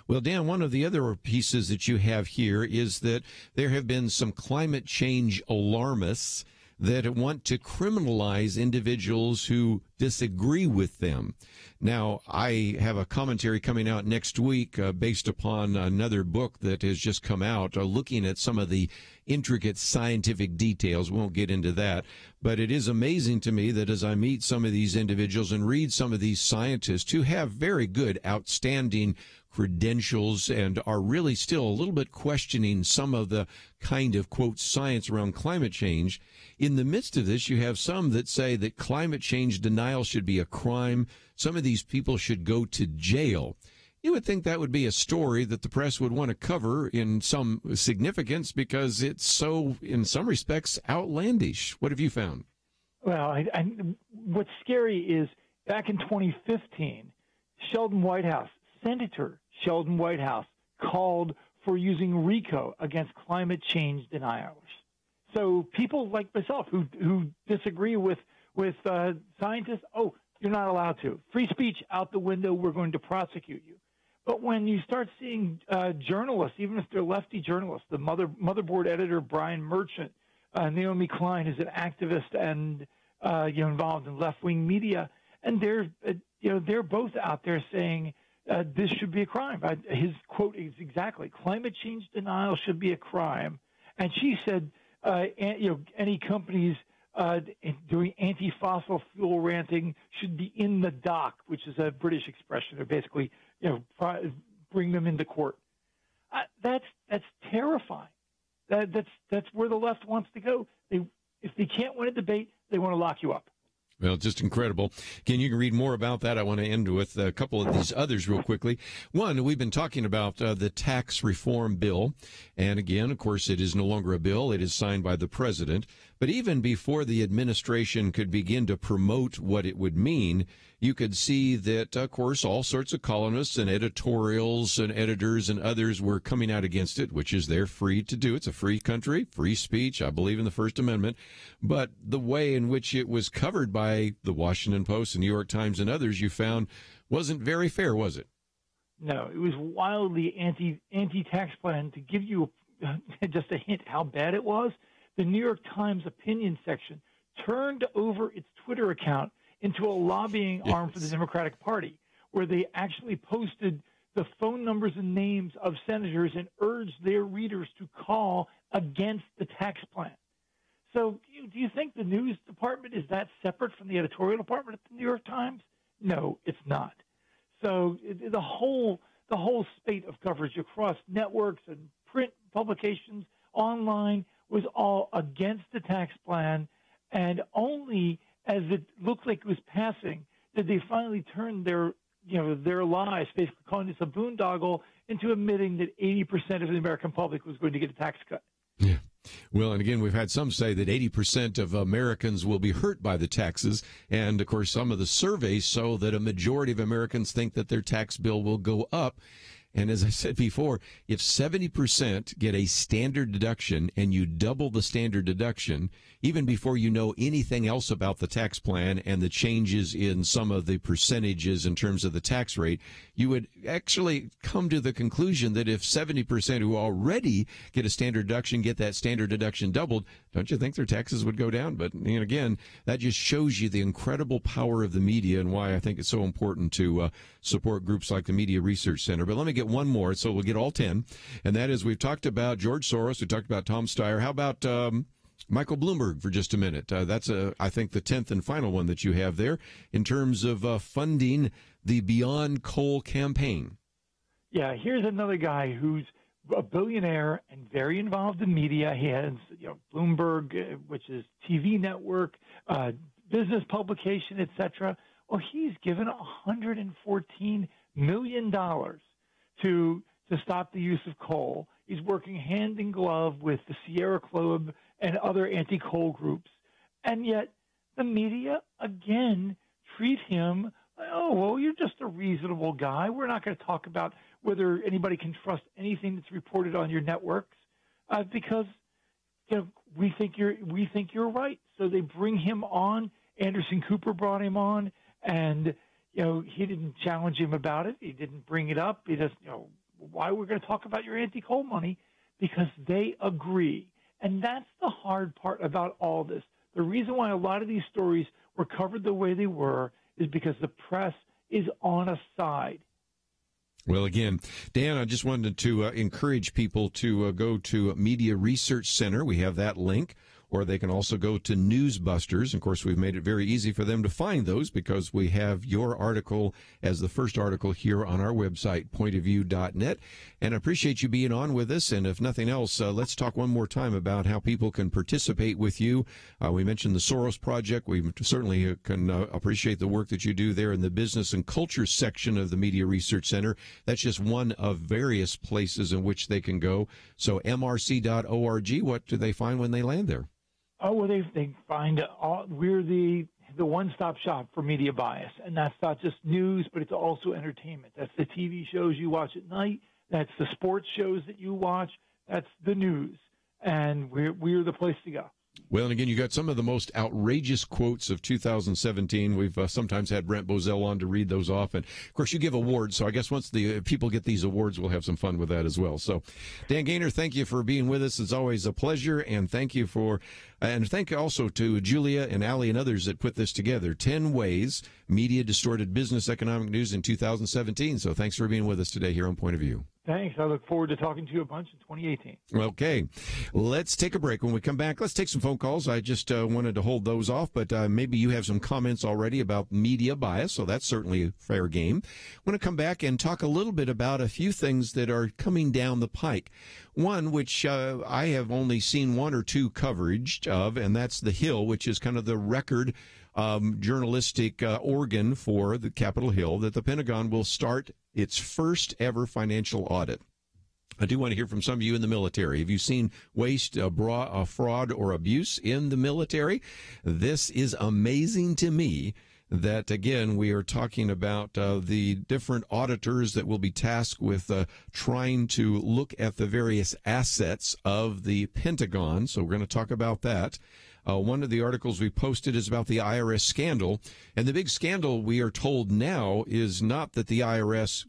Well, Dan, one of the other pieces that you have here is that there have been some climate change alarmists that want to criminalize individuals who disagree with them. Now, I have a commentary coming out next week based upon another book that has just come out looking at some of the intricate scientific details. We won't get into that, but it is amazing to me that as I meet some of these individuals and read some of these scientists who have very good, outstanding credentials and are really still a little bit questioning some of the kind of, quote, science around climate change. In the midst of this, you have some that say that climate change denial should be a crime. Some of these people should go to jail. You would think that would be a story that the press would want to cover in some significance because it's so, in some respects, outlandish. What have you found? Well, what's scary is back in 2015, Senator Sheldon Whitehouse called for using RICO against climate change deniers. So people like myself who disagree with scientists, oh, you're not allowed to. Free speech out the window. We're going to prosecute you. But when you start seeing journalists, even if they're lefty journalists, the Motherboard editor Brian Merchant, Naomi Klein is an activist and involved in left-wing media, and they're both out there saying this should be a crime. His quote is exactly, "Climate change denial should be a crime," and she said, any companies doing anti-fossil fuel ranting should be in the dock, which is a British expression, or basically, bring them into court. That's terrifying. That's where the left wants to go. If they can't win a debate, they want to lock you up. Well, just incredible. Again, you can read more about that. I want to end with a couple of these others real quickly. One, we've been talking about the tax reform bill. And again, of course, it is no longer a bill. It is signed by the president. But even before the administration could begin to promote what it would mean, you could see that, of course, all sorts of columnists and editorials and editors and others were coming out against it, which is they're free to do. It's a free country, free speech. I believe in the First Amendment. But the way in which it was covered by the Washington Post and New York Times and others, you found wasn't very fair, was it? No, it was wildly anti-tax plan. To give you just a hint how bad it was, the New York Times opinion section turned over its Twitter account into a lobbying arm for the Democratic Party, where they actually posted the phone numbers and names of senators and urged their readers to call against the tax plan. So do you think the news department is that separate from the editorial department at the New York Times? No, it's not. So the whole spate of coverage across networks and print publications, online, was all against the tax plan, and only as it looked like it was passing did they finally turn their lies, basically calling this a boondoggle, into admitting that 80% of the American public was going to get a tax cut. Yeah. Well, and again, we've had some say that 80% of Americans will be hurt by the taxes. And, of course, some of the surveys show that a majority of Americans think that their tax bill will go up. And as I said before, if 70% get a standard deduction and you double the standard deduction, even before you know anything else about the tax plan and the changes in some of the percentages in terms of the tax rate, you would actually come to the conclusion that if 70% who already get a standard deduction get that standard deduction doubled, don't you think their taxes would go down? But again, that just shows you the incredible power of the media and why I think it's so important to support groups like the Media Research Center. But let me get one more, so we'll get all 10, and that is we've talked about George Soros, we talked about Tom Steyer. How about Michael Bloomberg for just a minute? That's, I think, the 10th and final one that you have there in terms of funding the Beyond Coal campaign. Yeah, here's another guy who's a billionaire and very involved in media. He has Bloomberg, which is TV network, business publication, etc. Well, he's given $114 million to stop the use of coal. He's working hand in glove with the Sierra Club and other anti-coal groups. And yet the media, again, treat him like, oh, well, you're just a reasonable guy. We're not going to talk about whether anybody can trust anything that's reported on your networks because we think you're right. So they bring him on. Anderson Cooper brought him on, and he didn't challenge him about it. He didn't bring it up. He just, why we're going to talk about your anti-coal money? Because they agree. And that's the hard part about all this. The reason why a lot of these stories were covered the way they were is because the press is on a side. Well, again, Dan, I just wanted to encourage people to go to Media Research Center. We have that link. Or they can also go to Newsbusters. Of course, we've made it very easy for them to find those because we have your article as the first article here on our website, pointofview.net. And I appreciate you being on with us. And if nothing else, let's talk one more time about how people can participate with you. We mentioned the Soros Project. We certainly can appreciate the work that you do there in the business and culture section of the Media Research Center. That's just one of various places in which they can go. So mrc.org, what do they find when they land there? Oh, well, they find we're the one-stop shop for media bias, and that's not just news, but it's also entertainment. That's the TV shows you watch at night. That's the sports shows that you watch. That's the news, and we're the place to go. Well, and again, you got some of the most outrageous quotes of 2017. We've sometimes had Brent Bozell on to read those off. And, of course, you give awards. So I guess once the people get these awards, we'll have some fun with that as well. So, Dan Gainor, thank you for being with us. It's always a pleasure. And thank you and thank you also to Julia and Allie and others that put this together. 10 Ways Media Distorted Business Economic News in 2017. So thanks for being with us today here on Point of View. Thanks. I look forward to talking to you a bunch in 2018. Okay. Let's take a break. When we come back, let's take some phone calls. I just wanted to hold those off, but maybe you have some comments already about media bias, so that's certainly fair game. I want to come back and talk a little bit about a few things that are coming down the pike. One, which I have only seen one or two coverage of, and that's the Hill, which is kind of the record journalistic organ for the Capitol Hill, that the Pentagon will start its first ever financial audit. I do want to hear from some of you in the military. Have you seen waste, fraud, or abuse in the military? This is amazing to me that, again, we are talking about the different auditors that will be tasked with trying to look at the various assets of the Pentagon. So we're going to talk about that. One of the articles we posted is about the IRS scandal. And the big scandal, we are told now, is not that the IRS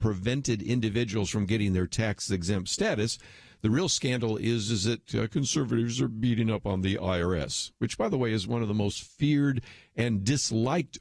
prevented individuals from getting their tax-exempt status. The real scandal is that conservatives are beating up on the IRS, which, by the way, is one of the most feared and disliked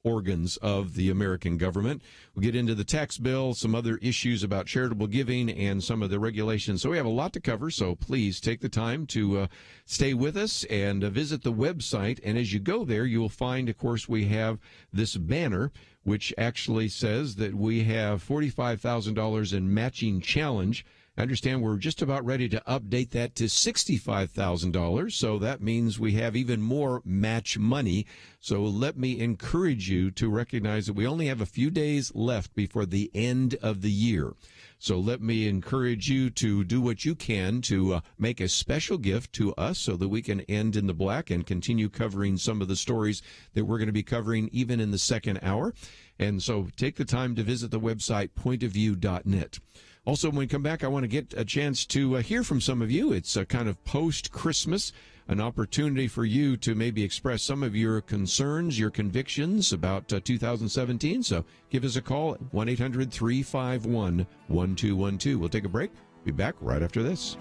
organs of the American government. We'll get into the tax bill, some other issues about charitable giving, and some of the regulations. So we have a lot to cover, so please take the time to stay with us and visit the website. And as you go there, you will find, of course, we have this banner, which actually says that we have $45,000 in matching challenge. I understand we're just about ready to update that to $65,000, so that means we have even more match money. So let me encourage you to recognize that we only have a few days left before the end of the year. So let me encourage you to do what you can to make a special gift to us so that we can end in the black and continue covering some of the stories that we're going to be covering even in the second hour. And so take the time to visit the website, pointofview.net. Also, when we come back, I want to get a chance to hear from some of you. It's a kind of post-Christmas, an opportunity for you to maybe express some of your concerns, your convictions about 2017. So give us a call at 1-800-351-1212. We'll take a break. Be back right after this.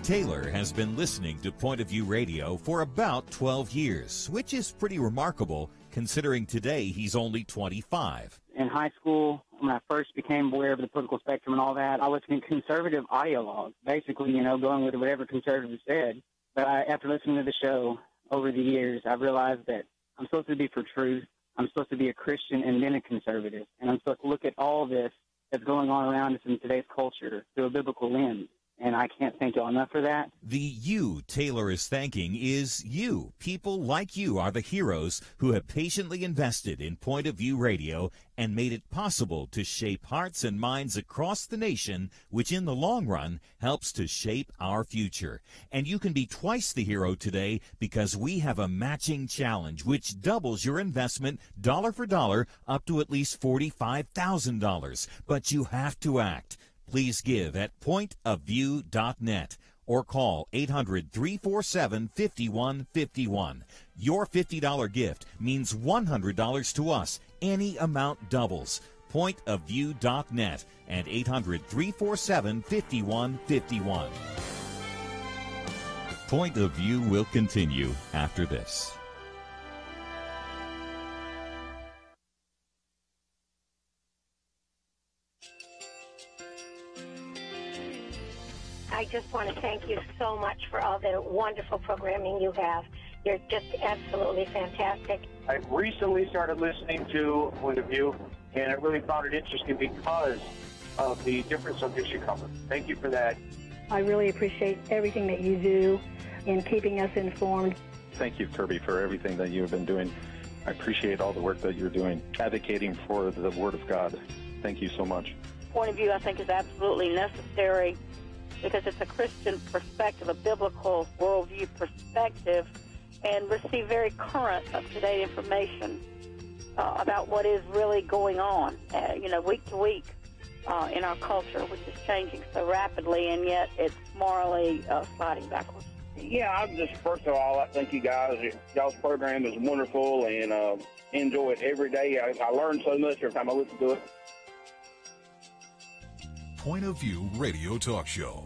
Taylor has been listening to Point of View Radio for about 12 years, which is pretty remarkable considering today he's only 25. In high school, when I first became aware of the political spectrum and all that, I was in conservative ideologue, basically, going with whatever conservatives said. But after listening to the show over the years, I realized that I'm supposed to be for truth. I'm supposed to be a Christian and then a conservative. And I'm supposed to look at all this that's going on around us in today's culture through a biblical lens. And I can't thank y'all enough for that. The you Taylor is thanking is you. People like you are the heroes who have patiently invested in Point of View Radio and made it possible to shape hearts and minds across the nation, which in the long run helps to shape our future. And you can be twice the hero today because we have a matching challenge which doubles your investment dollar for dollar up to at least $45,000. But you have to act. Please give at pointofview.net or call 800-347-5151. Your $50 gift means $100 to us. Any amount doubles. Pointofview.net and 800-347-5151. Point of View will continue after this. I just want to thank you so much for all the wonderful programming you have. You're just absolutely fantastic. I recently started listening to Point of View, and I really found it interesting because of the different subjects you cover. Thank you for that. I really appreciate everything that you do in keeping us informed. Thank you, Kerby, for everything that you have been doing. I appreciate all the work that you're doing, advocating for the Word of God. Thank you so much. Point of View, I think, is absolutely necessary because it's a Christian perspective, a biblical worldview perspective, and receive very current, up-to-date information about what is really going on, week to week in our culture, which is changing so rapidly, and yet it's morally sliding backwards. Yeah, I just, first of all, I thank you guys. Y'all's program is wonderful, and enjoy it every day. I learn so much every time I listen to it. Point of View Radio Talk Show.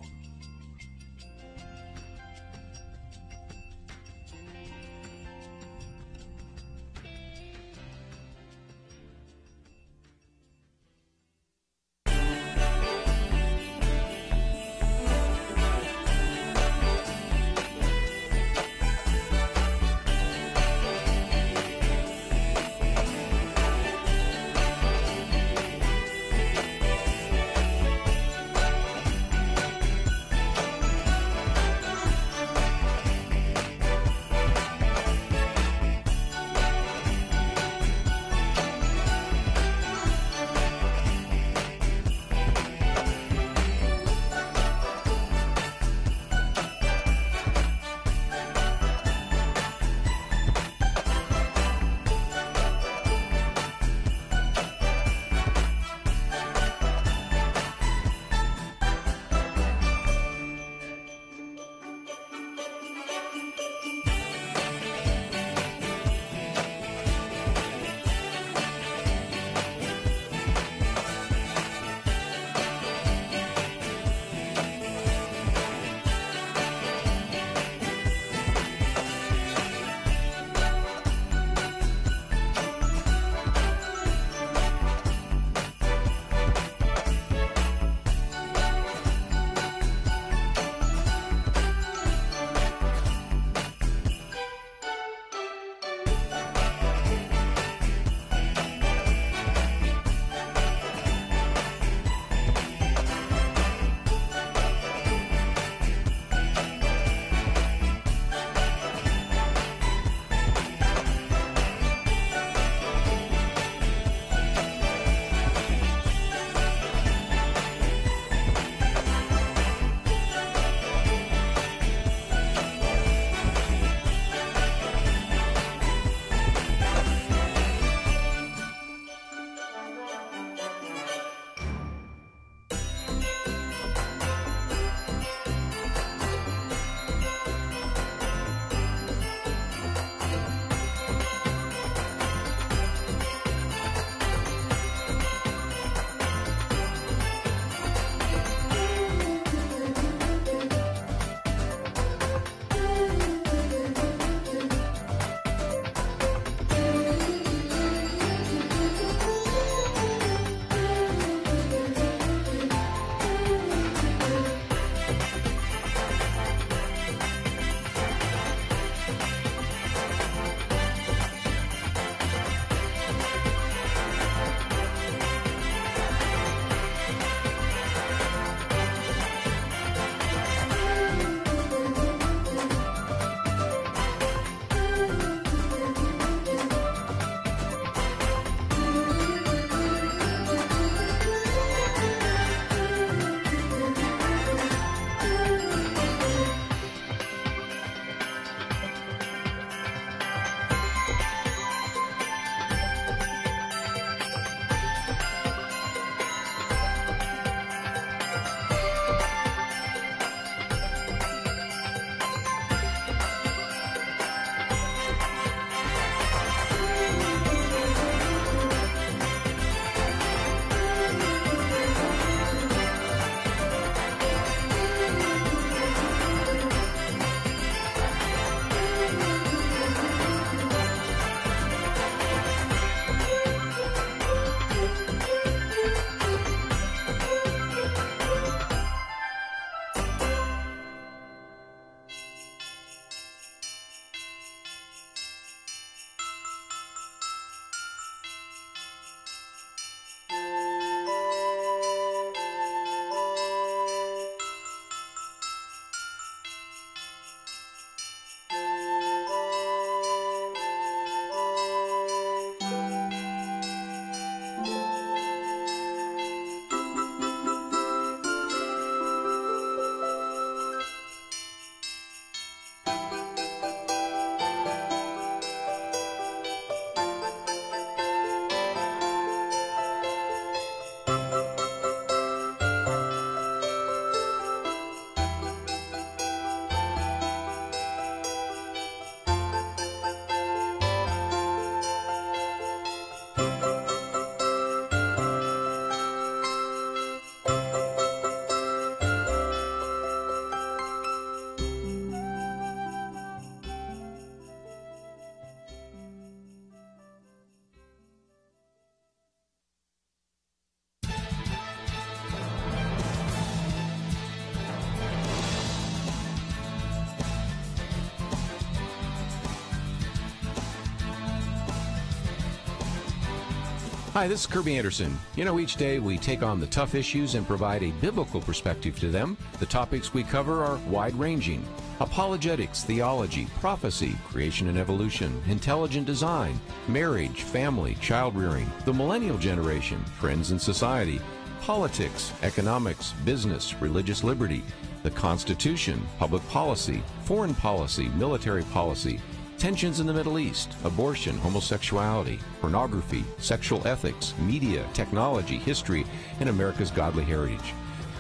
Hi, this is Kerby Anderson. You know, each day we take on the tough issues and provide a biblical perspective to them. The topics we cover are wide-ranging. Apologetics, theology, prophecy, creation and evolution, intelligent design, marriage, family, child-rearing, the millennial generation, trends in society, politics, economics, business, religious liberty, the Constitution, public policy, foreign policy, military policy, tensions in the Middle East, abortion, homosexuality, pornography, sexual ethics, media, technology, history, and America's godly heritage.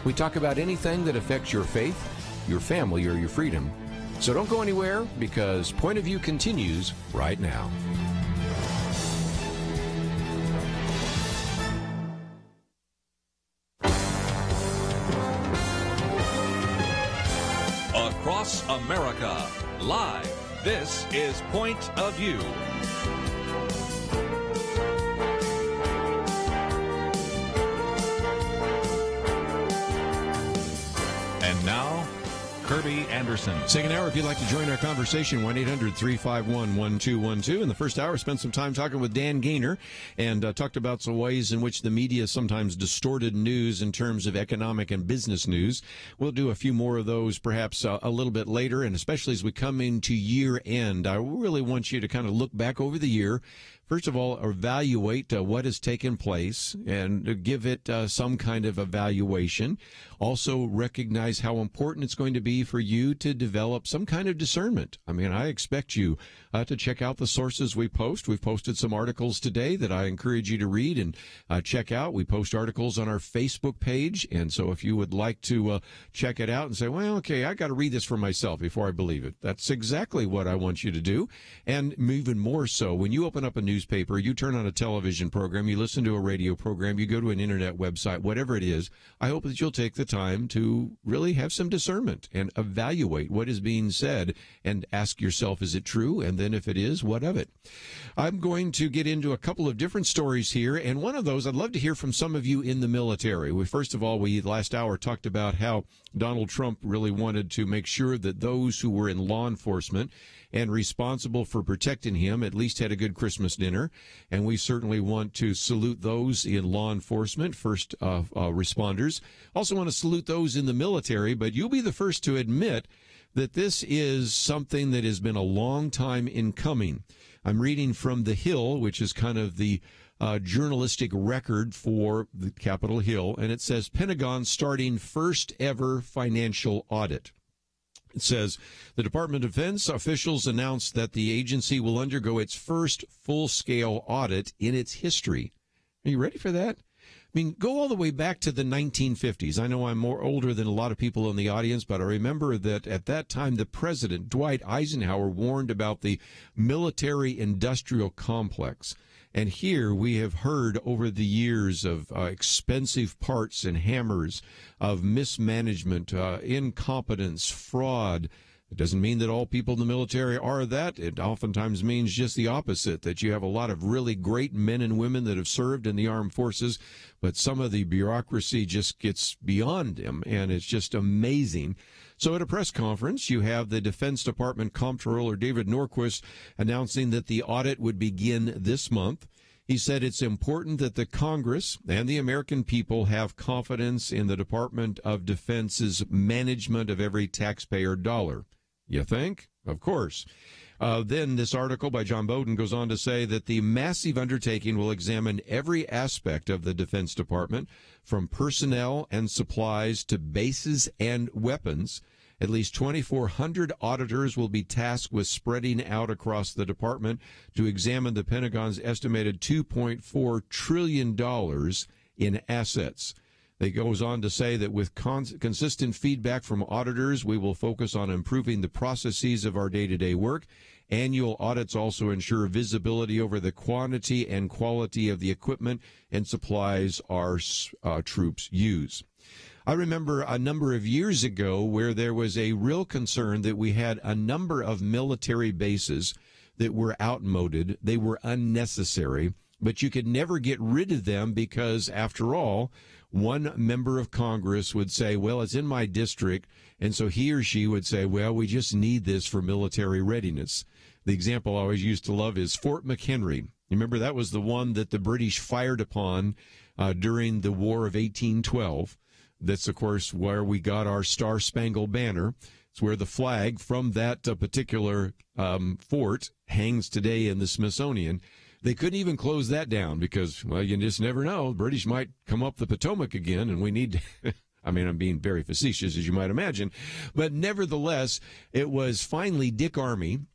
We talk about anything that affects your faith, your family, or your freedom. So don't go anywhere, because Point of View continues right now. Across America, live. This is Point of View. And now, Kerby Anderson. Second hour, if you'd like to join our conversation, 1-800-351-1212. In the first hour, spent some time talking with Dan Gainor and talked about some ways in which the media sometimes distorted news in terms of economic and business news. We'll do a few more of those perhaps a little bit later, and especially as we come into year end. I really want you to kind of look back over the year. First of all, evaluate what has taken place and give it some kind of evaluation. Also, recognize how important it's going to be for you to develop some kind of discernment. I mean, I expect you to check out the sources we post. We've posted some articles today that I encourage you to read and check out. We post articles on our Facebook page, and so if you would like to check it out and say, well, okay, I got to read this for myself before I believe it, that's exactly what I want you to do. And even more so, when you open up a newspaper, you turn on a television program, you listen to a radio program, you go to an internet website, whatever it is, I hope that you'll take the time to really have some discernment and evaluate what is being said and ask yourself, is it true? And then if it is, what of it? I'm going to get into a couple of different stories here, and one of those, I'd love to hear from some of you in the military. First of all, we last hour talked about how Donald Trump really wanted to make sure that those who were in law enforcement and responsible for protecting him at least had a good Christmas dinner. And we certainly want to salute those in law enforcement, first responders. Also want to salute those in the military, but you'll be the first to admit that this is something that has been a long time in coming. I'm reading from The Hill, which is kind of the journalistic record for the Capitol Hill, and it says Pentagon starting first ever financial audit. It says the Department of Defense officials announced that the agency will undergo its first full-scale audit in its history. Are you ready for that? I mean, go all the way back to the 1950s. I know I'm more older than a lot of people in the audience, but I remember that at that time, the president, Dwight Eisenhower, warned about the military-industrial complex. And here we have heard over the years of expensive parts and hammers, of mismanagement, incompetence, fraud. It doesn't mean that all people in the military are that. It oftentimes means just the opposite, that you have a lot of really great men and women that have served in the armed forces, but some of the bureaucracy just gets beyond them, and it's just amazing. So at a press conference, you have the Defense Department Comptroller David Norquist announcing that the audit would begin this month. He said it's important that the Congress and the American people have confidence in the Department of Defense's management of every taxpayer dollar. You think? Of course. Then this article by John Bowden goes on to say that the massive undertaking will examine every aspect of the Defense Department, from personnel and supplies to bases and weapons. At least 2,400 auditors will be tasked with spreading out across the department to examine the Pentagon's estimated $2.4 trillion in assets. It goes on to say that with consistent feedback from auditors, we will focus on improving the processes of our day-to-day work. Annual audits also ensure visibility over the quantity and quality of the equipment and supplies our troops use. I remember a number of years ago where there was a real concern that we had a number of military bases that were outmoded. They were unnecessary, but you could never get rid of them because, after all, one member of Congress would say, well, it's in my district, and so he or she would say, well, we just need this for military readiness. The example I always used to love is Fort McHenry. You remember that was the one that the British fired upon during the War of 1812. That's, of course, where we got our Star-Spangled Banner. It's where the flag from that particular fort hangs today in the Smithsonian. They couldn't even close that down because, well, you just never know. The British might come up the Potomac again, and we need to I mean, I'm being very facetious, as you might imagine. But nevertheless, it was finally Dick Armey,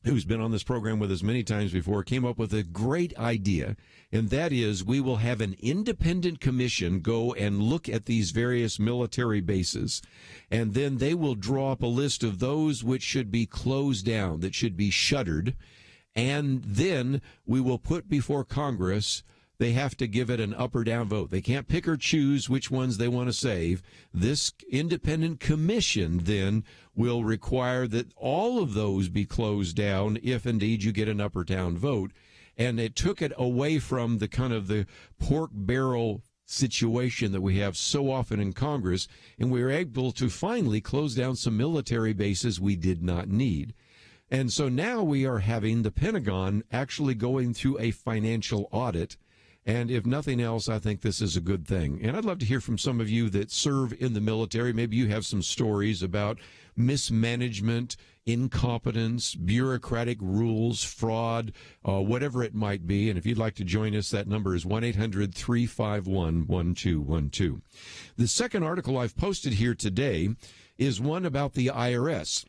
who's been on this program with us many times before, came up with a great idea, and that is we will have an independent commission go and look at these various military bases, and then they will draw up a list of those which should be closed down, that should be shuttered, and then we will put before Congress. They have to give it an up or down vote. They can't pick or choose which ones they want to save. This independent commission then will require that all of those be closed down if indeed you get an up or down vote. And it took it away from the kind of the pork barrel situation that we have so often in Congress, and we were able to finally close down some military bases we did not need. And so now we are having the Pentagon actually going through a financial audit. And if nothing else, I think this is a good thing. And I'd love to hear from some of you that serve in the military. Maybe you have some stories about mismanagement, incompetence, bureaucratic rules, fraud, whatever it might be. And if you'd like to join us, that number is 1-800-351-1212. The second article I've posted here today is one about the IRS.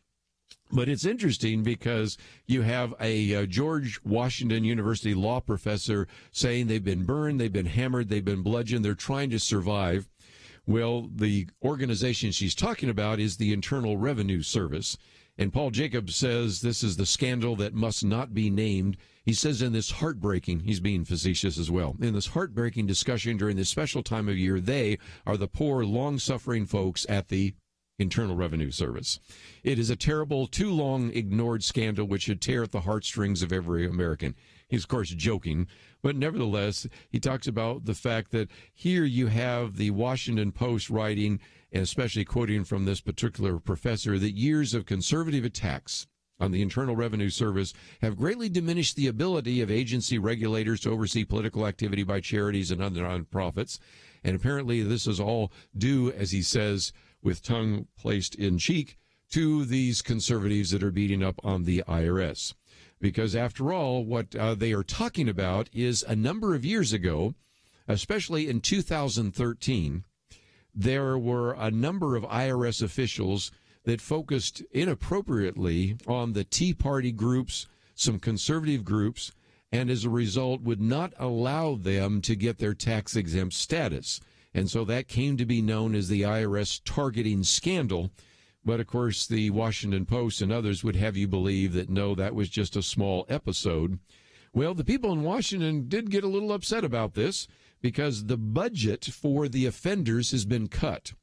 But it's interesting because you have a George Washington University law professor saying they've been burned, they've been hammered, they've been bludgeoned, they're trying to survive. Well, the organization she's talking about is the Internal Revenue Service. And Paul Jacobs says this is the scandal that must not be named. He says in this heartbreaking, he's being facetious as well, in this heartbreaking discussion during this special time of year, they are the poor, long-suffering folks at the Internal Revenue Service. It is a terrible, too long ignored scandal which should tear at the heartstrings of every American. He's, of course, joking, but nevertheless, he talks about the fact that here you have the Washington Post writing, and especially quoting from this particular professor, that years of conservative attacks on the Internal Revenue Service have greatly diminished the ability of agency regulators to oversee political activity by charities and other nonprofits. And apparently this is all due, as he says, with tongue placed in cheek, to these conservatives that are beating up on the IRS. Because after all, what they are talking about is a number of years ago, especially in 2013, there were a number of IRS officials that focused inappropriately on the Tea Party groups, some conservative groups, and as a result would not allow them to get their tax-exempt status. And so that came to be known as the IRS targeting scandal. But, of course, the Washington Post and others would have you believe that, no, that was just a small episode. Well, the people in Washington did get a little upset about this because the budget for the offenders has been cut.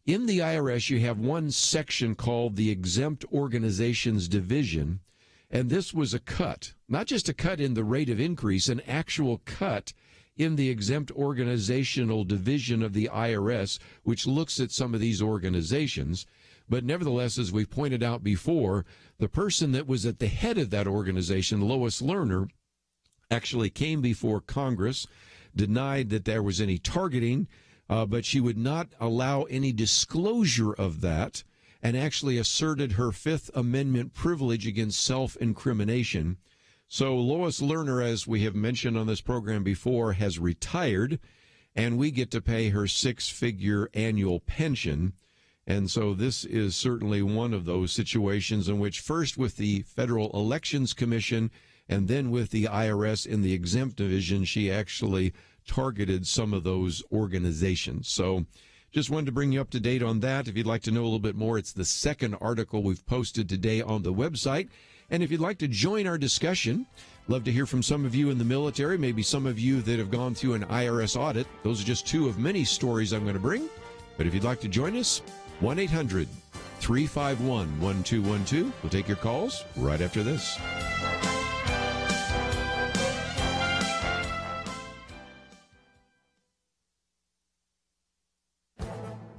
In the IRS, you have one section called the Exempt Organizations Division, and this was a cut, not just a cut in the rate of increase, an actual cut in the exempt organizational division of the IRS, which looks at some of these organizations. But nevertheless, as we've pointed out before, the person that was at the head of that organization, Lois Lerner, actually came before Congress, denied that there was any targeting, but she would not allow any disclosure of that, and actually asserted her Fifth Amendment privilege against self-incrimination. So Lois Lerner, as we have mentioned on this program before, has retired, and we get to pay her six-figure annual pension. And so this is certainly one of those situations in which first with the Federal Elections Commission and then with the IRS in the exempt division, she actually targeted some of those organizations. So just wanted to bring you up to date on that. If you'd like to know a little bit more, it's the second article we've posted today on the website. And if you'd like to join our discussion, love to hear from some of you in the military, maybe some of you that have gone through an IRS audit. Those are just two of many stories I'm going to bring. But if you'd like to join us, 1-800-351-1212. We'll take your calls right after this.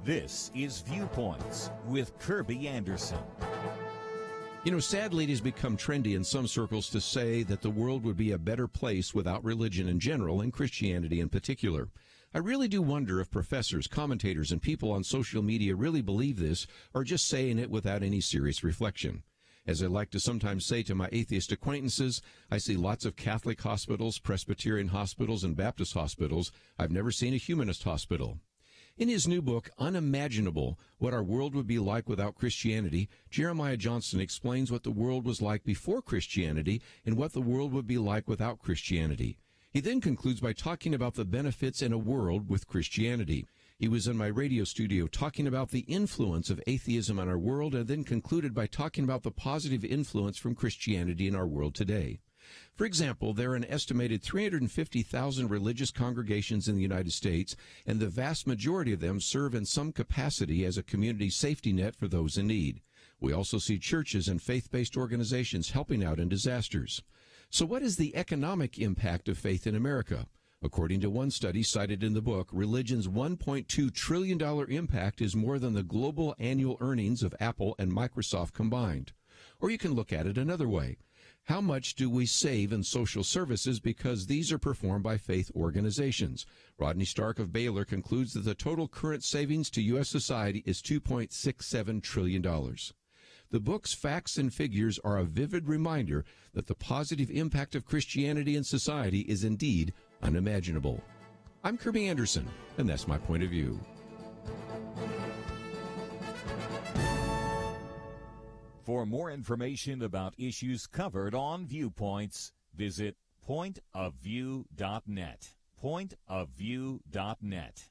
This is Viewpoints with Kerby Anderson. You know, sadly, it has become trendy in some circles to say that the world would be a better place without religion in general and Christianity in particular. I really do wonder if professors, commentators, and people on social media really believe this or just saying it without any serious reflection. As I like to sometimes say to my atheist acquaintances, I see lots of Catholic hospitals, Presbyterian hospitals, and Baptist hospitals. I've never seen a humanist hospital. In his new book, Unimaginable, What Our World Would Be Like Without Christianity, Jeremiah Johnson explains what the world was like before Christianity and what the world would be like without Christianity. He then concludes by talking about the benefits in a world with Christianity. He was in my radio studio talking about the influence of atheism on our world and then concluded by talking about the positive influence from Christianity in our world today. For example, there are an estimated 350,000 religious congregations in the United States, and the vast majority of them serve in some capacity as a community safety net for those in need. We also see churches and faith-based organizations helping out in disasters. So what is the economic impact of faith in America? According to one study cited in the book, religion's $1.2 trillion impact is more than the global annual earnings of Apple and Microsoft combined. Or you can look at it another way. How much do we save in social services because these are performed by faith organizations? Rodney Stark of Baylor concludes that the total current savings to U.S. society is $2.67 trillion. The book's facts and figures are a vivid reminder that the positive impact of Christianity in society is indeed unimaginable. I'm Kerby Anderson, and that's my point of view. For more information about issues covered on Viewpoints, visit pointofview.net. Pointofview.net.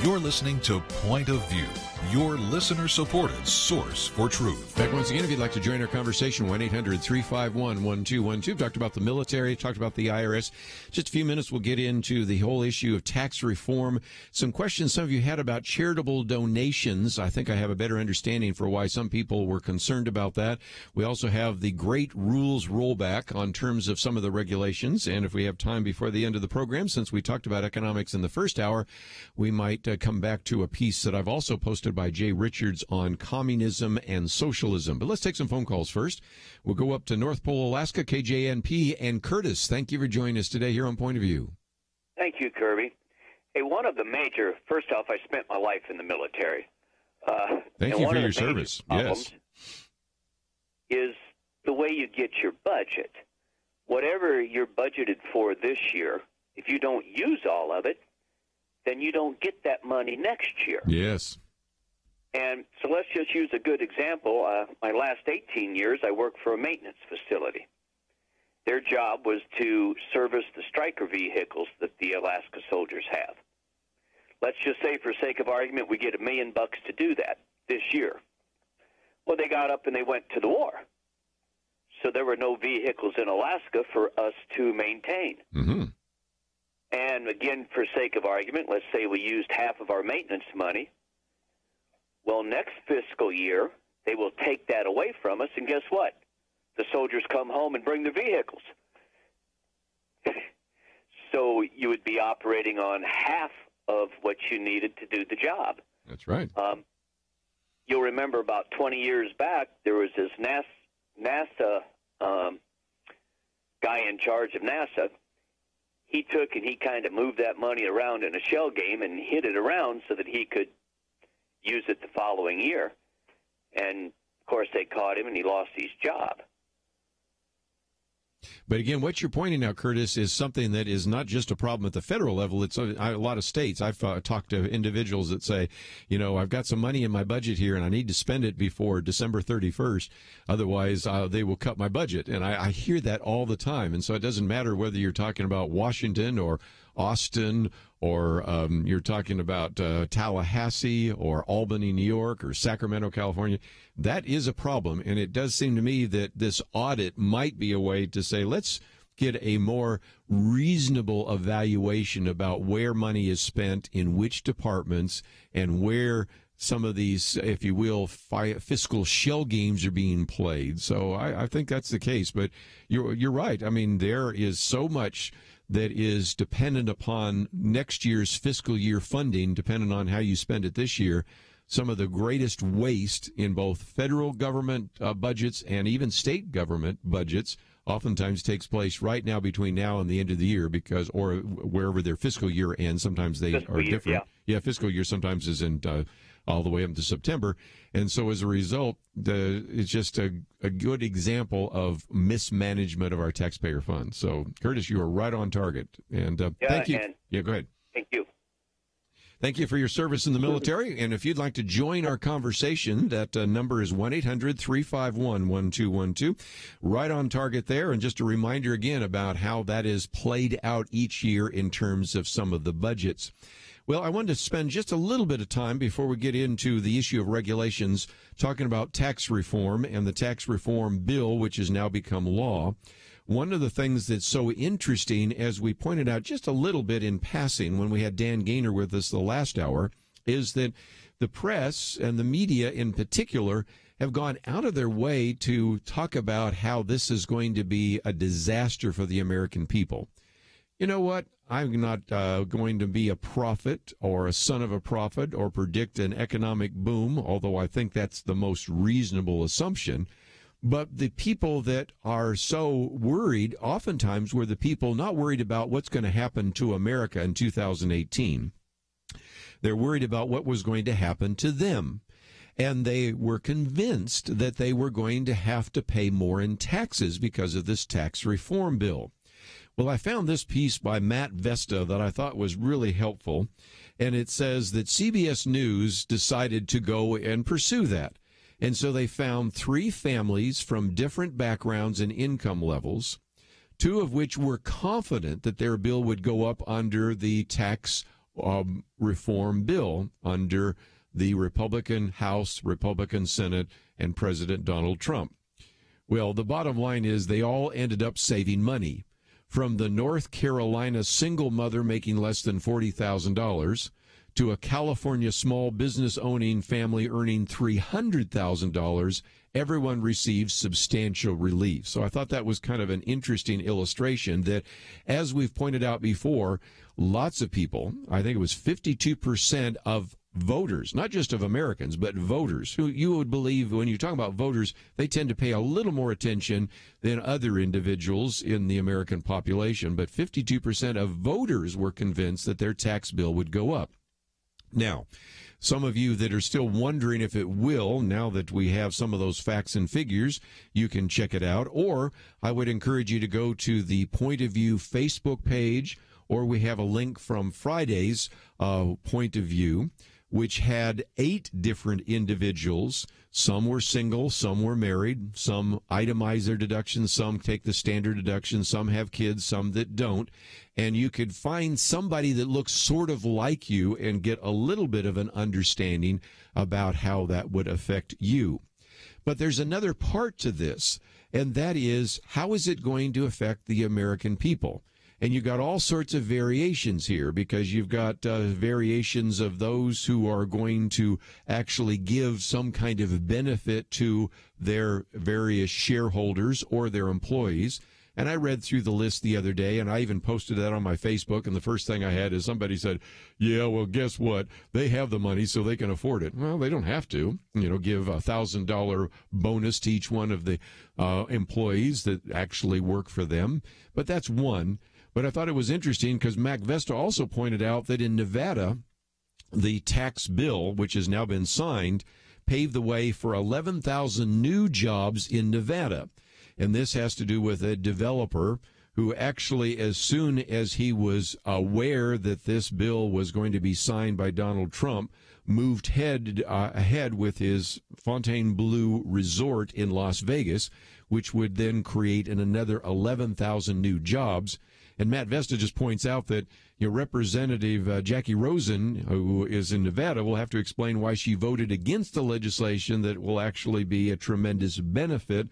You're listening to Point of View, your listener-supported source for truth. Back once again, if you'd like to join our conversation, 1-800-351-1212. We've talked about the military, talked about the IRS. Just a few minutes, we'll get into the whole issue of tax reform. Some questions some of you had about charitable donations. I think I have a better understanding for why some people were concerned about that. We also have the great rules rollback on terms of some of the regulations. And if we have time before the end of the program, since we talked about economics in the first hour, we might come back to a piece that I've also posted by Jay Richards on communism and socialism. But let's take some phone calls first. We'll go up to North Pole, Alaska, KJNP, and Curtis. Thank you for joining us today here on Point of View. Thank you, Kerby. Hey, one of the major, first off, I spent my life in the military. Thank you for your service. Yes. Is the way you get your budget. Whatever you're budgeted for this year, if you don't use all of it, then you don't get that money next year. Yes. And so let's just use a good example. My last 18 years, I worked for a maintenance facility. Their job was to service the Stryker vehicles that the Alaska soldiers have. Let's just say, for sake of argument, we get $1 million to do that this year. Well, they got up and they went to the war. So there were no vehicles in Alaska for us to maintain. Mm-hmm. And again, for sake of argument, let's say we used half of our maintenance money. Well, next fiscal year, they will take that away from us, and guess what? The soldiers come home and bring their vehicles. So you would be operating on half of what you needed to do the job. That's right. You'll remember about 20 years back, there was this NASA guy in charge of NASA. He took and he kind of moved that money around in a shell game and hid it around so that he could use it the following year. And, of course, they caught him, and he lost his job. But again, what you're pointing out, Curtis, is something that is not just a problem at the federal level. It's a lot of states. I've talked to individuals that say, you know, I've got some money in my budget here and I need to spend it before December 31st. Otherwise, they will cut my budget. And I hear that all the time. And so it doesn't matter whether you're talking about Washington or Austin or you're talking about Tallahassee or Albany, New York, or Sacramento, California. That is a problem, and it does seem to me that this audit might be a way to say, let's get a more reasonable evaluation about where money is spent in which departments and where some of these, if you will, fiscal shell games are being played. So I think that's the case, but you're right. I mean, there is so much that is dependent upon next year's fiscal year funding, depending on how you spend it this year. Some of the greatest waste in both federal government budgets and even state government budgets oftentimes takes place right now between now and the end of the year, because, or wherever their fiscal year ends. Sometimes they are different. Yeah, fiscal year sometimes is in all the way up to September. And so as a result, it's just a good example of mismanagement of our taxpayer funds. So, Curtis, you are right on target. And thank you. Yeah, go ahead. Thank you. Thank you for your service in the military. And if you'd like to join our conversation, that number is 1-800-351-1212. Right on target there. And just a reminder again about how that is played out each year in terms of some of the budgets. Well, I wanted to spend just a little bit of time before we get into the issue of regulations talking about tax reform and the tax reform bill, which has now become law. One of the things that's so interesting, as we pointed out just a little bit in passing when we had Dan Gainor with us the last hour, is that the press and the media in particular have gone out of their way to talk about how this is going to be a disaster for the American people. You know what? I'm not going to be a prophet or a son of a prophet or predict an economic boom, although I think that's the most reasonable assumption. But the people that are so worried oftentimes were the people not worried about what's going to happen to America in 2018. They're worried about what was going to happen to them. And they were convinced that they were going to have to pay more in taxes because of this tax reform bill. Well, I found this piece by Matt Vesta that I thought was really helpful. And it says that CBS News decided to go and pursue that. And so they found 3 families from different backgrounds and income levels, 2 of which were confident that their bill would go up under the tax reform bill under the Republican House, Republican Senate, and President Donald Trump. Well, the bottom line is they all ended up saving money. From the North Carolina single mother making less than $40,000 to a California small business owning family earning $300,000, everyone receives substantial relief. So I thought that was kind of an interesting illustration that, as we've pointed out before, lots of people, I think it was 52% of voters, not just of Americans, but voters, who you would believe when you talk about voters, they tend to pay a little more attention than other individuals in the American population. But 52% of voters were convinced that their tax bill would go up. Now, some of you that are still wondering if it will, now that we have some of those facts and figures, you can check it out. Or I would encourage you to go to the Point of View Facebook page, or we have a link from Friday's Point of View, which had 8 different individuals. Some were single, some were married, some itemize their deductions, some take the standard deduction, some have kids, some that don't. And you could find somebody that looks sort of like you and get a little bit of an understanding about how that would affect you. But there's another part to this, and that is, how is it going to affect the American people? And you've got all sorts of variations here, because you've got variations of those who are going to actually give some kind of benefit to their various shareholders or their employees. And I read through the list the other day, and I even posted that on my Facebook, and the first thing I had is somebody said, yeah, well, guess what? They have the money, so they can afford it. Well, they don't have to, give a $1,000 bonus to each one of the employees that actually work for them. But that's one. But I thought it was interesting because Mac Vesta also pointed out that in Nevada, the tax bill, which has now been signed, pave the way for 11,000 new jobs in Nevada. And this has to do with a developer who actually, as soon as he was aware that this bill was going to be signed by Donald Trump, moved ahead with his Fontainebleau resort in Las Vegas, which would then create another 11,000 new jobs. And Matt Vesta just points out that Representative Jackie Rosen, who is in Nevada, will have to explain why she voted against the legislation that will actually be a tremendous benefit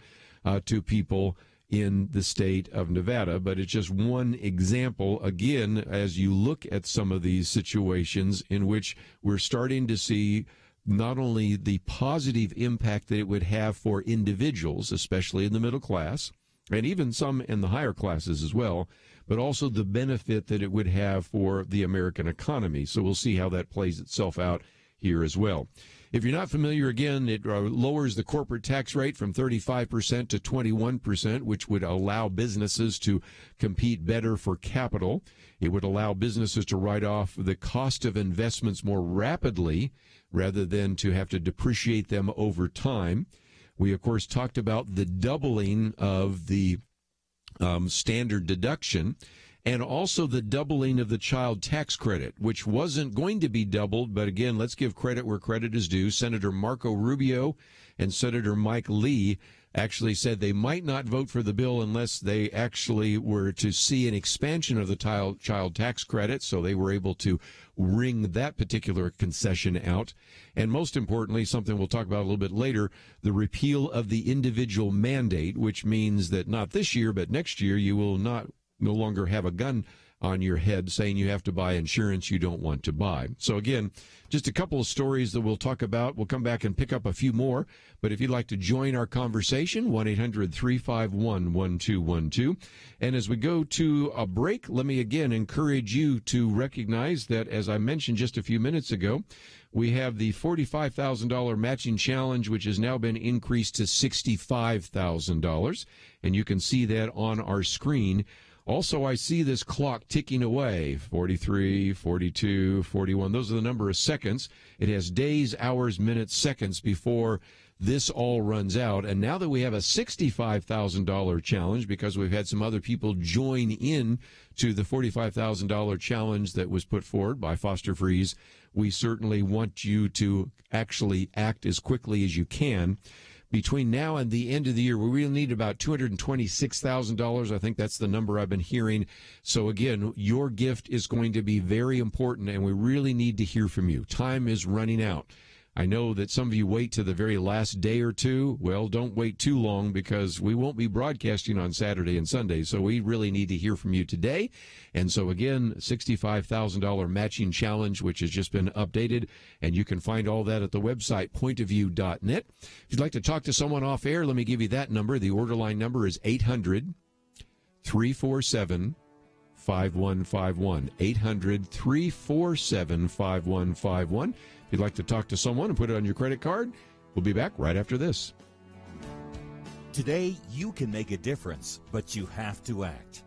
to people in the state of Nevada. But it's just one example, again, as you look at some of these situations in which we're starting to see not only the positive impact that it would have for individuals, especially in the middle class, and even some in the higher classes as well, but also the benefit that it would have for the American economy. So we'll see how that plays itself out here as well. If you're not familiar, again, it lowers the corporate tax rate from 35% to 21%, which would allow businesses to compete better for capital. It would allow businesses to write off the cost of investments more rapidly rather than to have to depreciate them over time. We, of course, talked about the doubling of the standard deduction, and also the doubling of the child tax credit, which wasn't going to be doubled. But again, let's give credit where credit is due. Senator Marco Rubio and Senator Mike Lee actually said they might not vote for the bill unless they actually were to see an expansion of the child tax credit. So they were able to wring that particular concession out. And most importantly, something we'll talk about a little bit later, the repeal of the individual mandate, which means that not this year, but next year, you will no longer have a gun on your head saying you have to buy insurance you don't want to buy. So again, just a couple of stories that we'll talk about. We'll come back and pick up a few more. But if you'd like to join our conversation, 1-800-351-1212. And as we go to a break, let me again encourage you to recognize that, as I mentioned just a few minutes ago, we have the $45,000 matching challenge, which has now been increased to $65,000. And you can see that on our screen. Also, I see this clock ticking away, 43, 42, 41. Those are the number of seconds. It has days, hours, minutes, seconds before this all runs out. And now that we have a $65,000 challenge, because we've had some other people join in to the $45,000 challenge that was put forward by Foster Freeze, we certainly want you to actually act as quickly as you can. Between now and the end of the year, we really need about $226,000. I think that's the number I've been hearing. So again, your gift is going to be very important, and we really need to hear from you. Time is running out. I know that some of you wait to the very last day or two. Well, don't wait too long, because we won't be broadcasting on Saturday and Sunday. So we really need to hear from you today. And so again, $65,000 matching challenge, which has just been updated. And you can find all that at the website, pointofview.net. If you'd like to talk to someone off air, let me give you that number. The order line number is 800-347-5151. 800-347-5151. If you'd like to talk to someone and put it on your credit card, we'll be back right after this. Today, you can make a difference, but you have to act.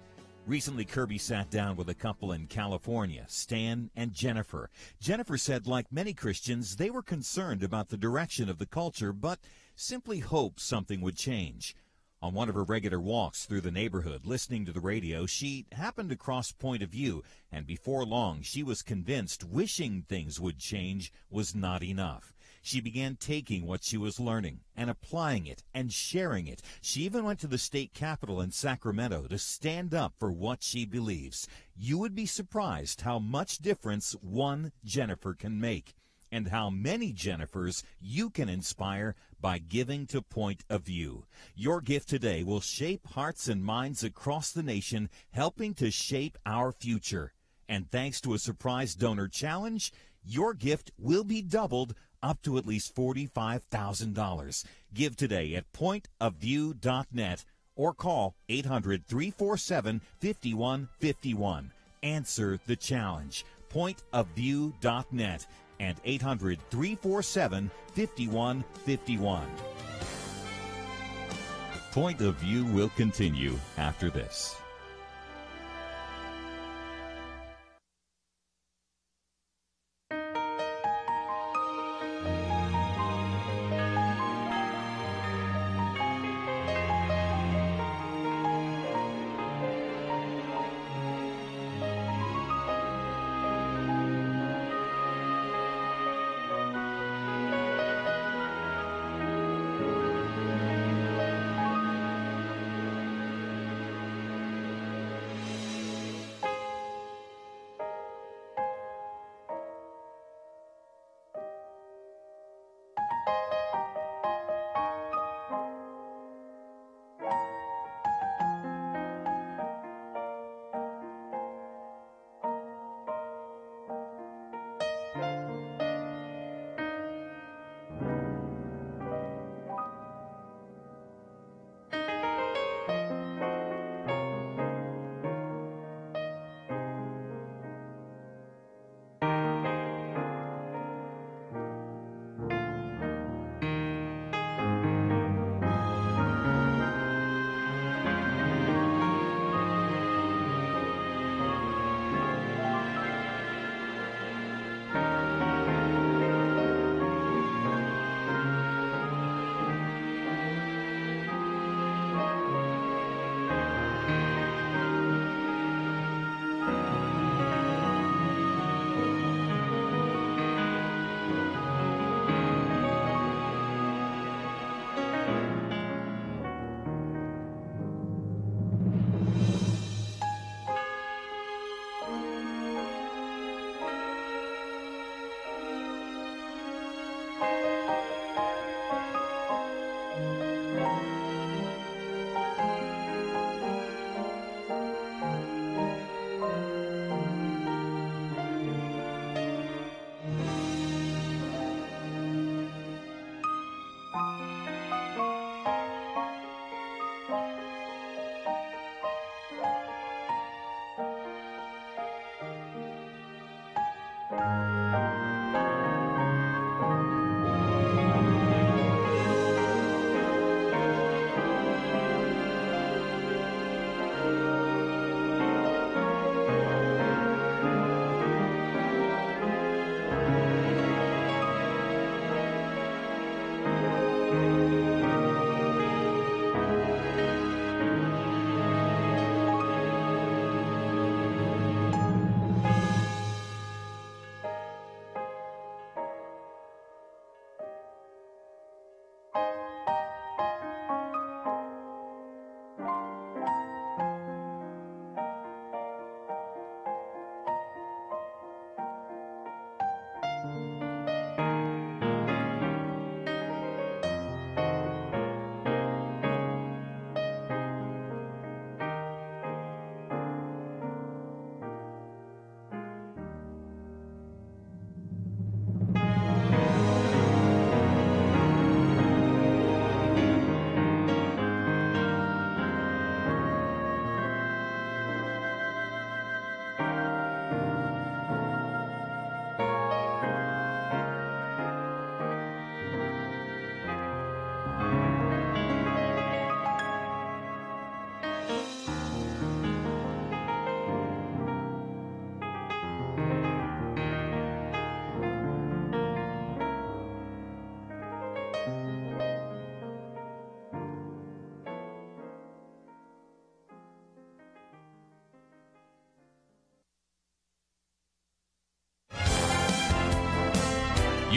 Recently, Kerby sat down with a couple in California, Stan and Jennifer. Jennifer said, like many Christians, they were concerned about the direction of the culture, but simply hoped something would change. On one of her regular walks through the neighborhood, listening to the radio, she happened across Point of View, and before long, she was convinced wishing things would change was not enough. She began taking what she was learning and applying it and sharing it. She even went to the state capitol in Sacramento to stand up for what she believes. You would be surprised how much difference one Jennifer can make, and how many Jennifers you can inspire by giving to Point of View. Your gift today will shape hearts and minds across the nation, helping to shape our future. And thanks to a surprise donor challenge, your gift will be doubled up to at least $45,000. Give today at pointofview.net or call 800-347-5151. Answer the challenge. Pointofview.net and 800-347-5151. Point of View will continue after this.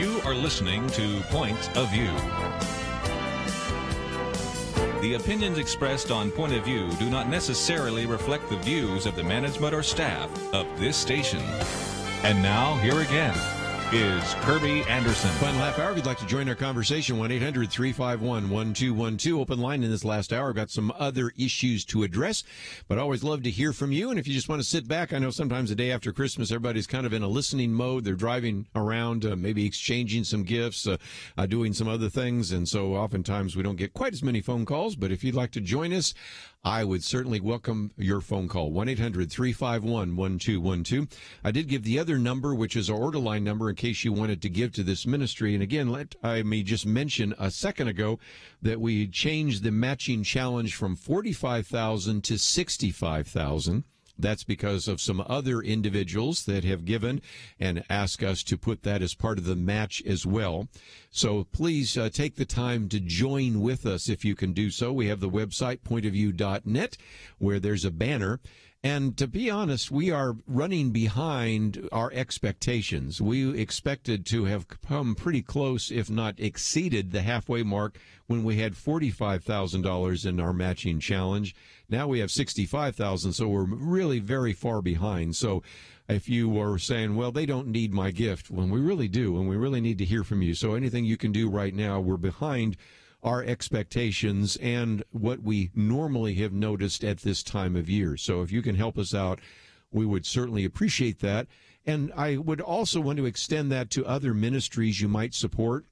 You are listening to Point of View. The opinions expressed on Point of View do not necessarily reflect the views of the management or staff of this station. And now, here again is Kerby Anderson. Final half hour. If you'd like to join our conversation, 1-800-351-1212. Open line in this last hour. I've got some other issues to address, but I always love to hear from you. And if you just want to sit back, I know sometimes the day after Christmas, everybody's kind of in a listening mode. They're driving around, maybe exchanging some gifts, doing some other things. And so oftentimes we don't get quite as many phone calls. But if you'd like to join us, I would certainly welcome your phone call, 1-800-351-1212. I did give the other number, which is our order line number, in case you wanted to give to this ministry. And again, I may just mention a second ago that we changed the matching challenge from $45,000 to $65,000. That's because of some other individuals that have given and asked us to put that as part of the match as well. So please take the time to join with us if you can do so. We have the website, pointofview.net, where there's a banner. And to be honest, we are running behind our expectations. We expected to have come pretty close, if not exceeded, the halfway mark when we had $45,000 in our matching challenge. Now we have $65,000, so we're really very far behind. So if you were saying, well, they don't need my gift, well, we really do, and we really need to hear from you. So anything you can do right now, we're behind our expectations and what we normally have noticed at this time of year. So if you can help us out, we would certainly appreciate that. And I would also want to extend that to other ministries you might support.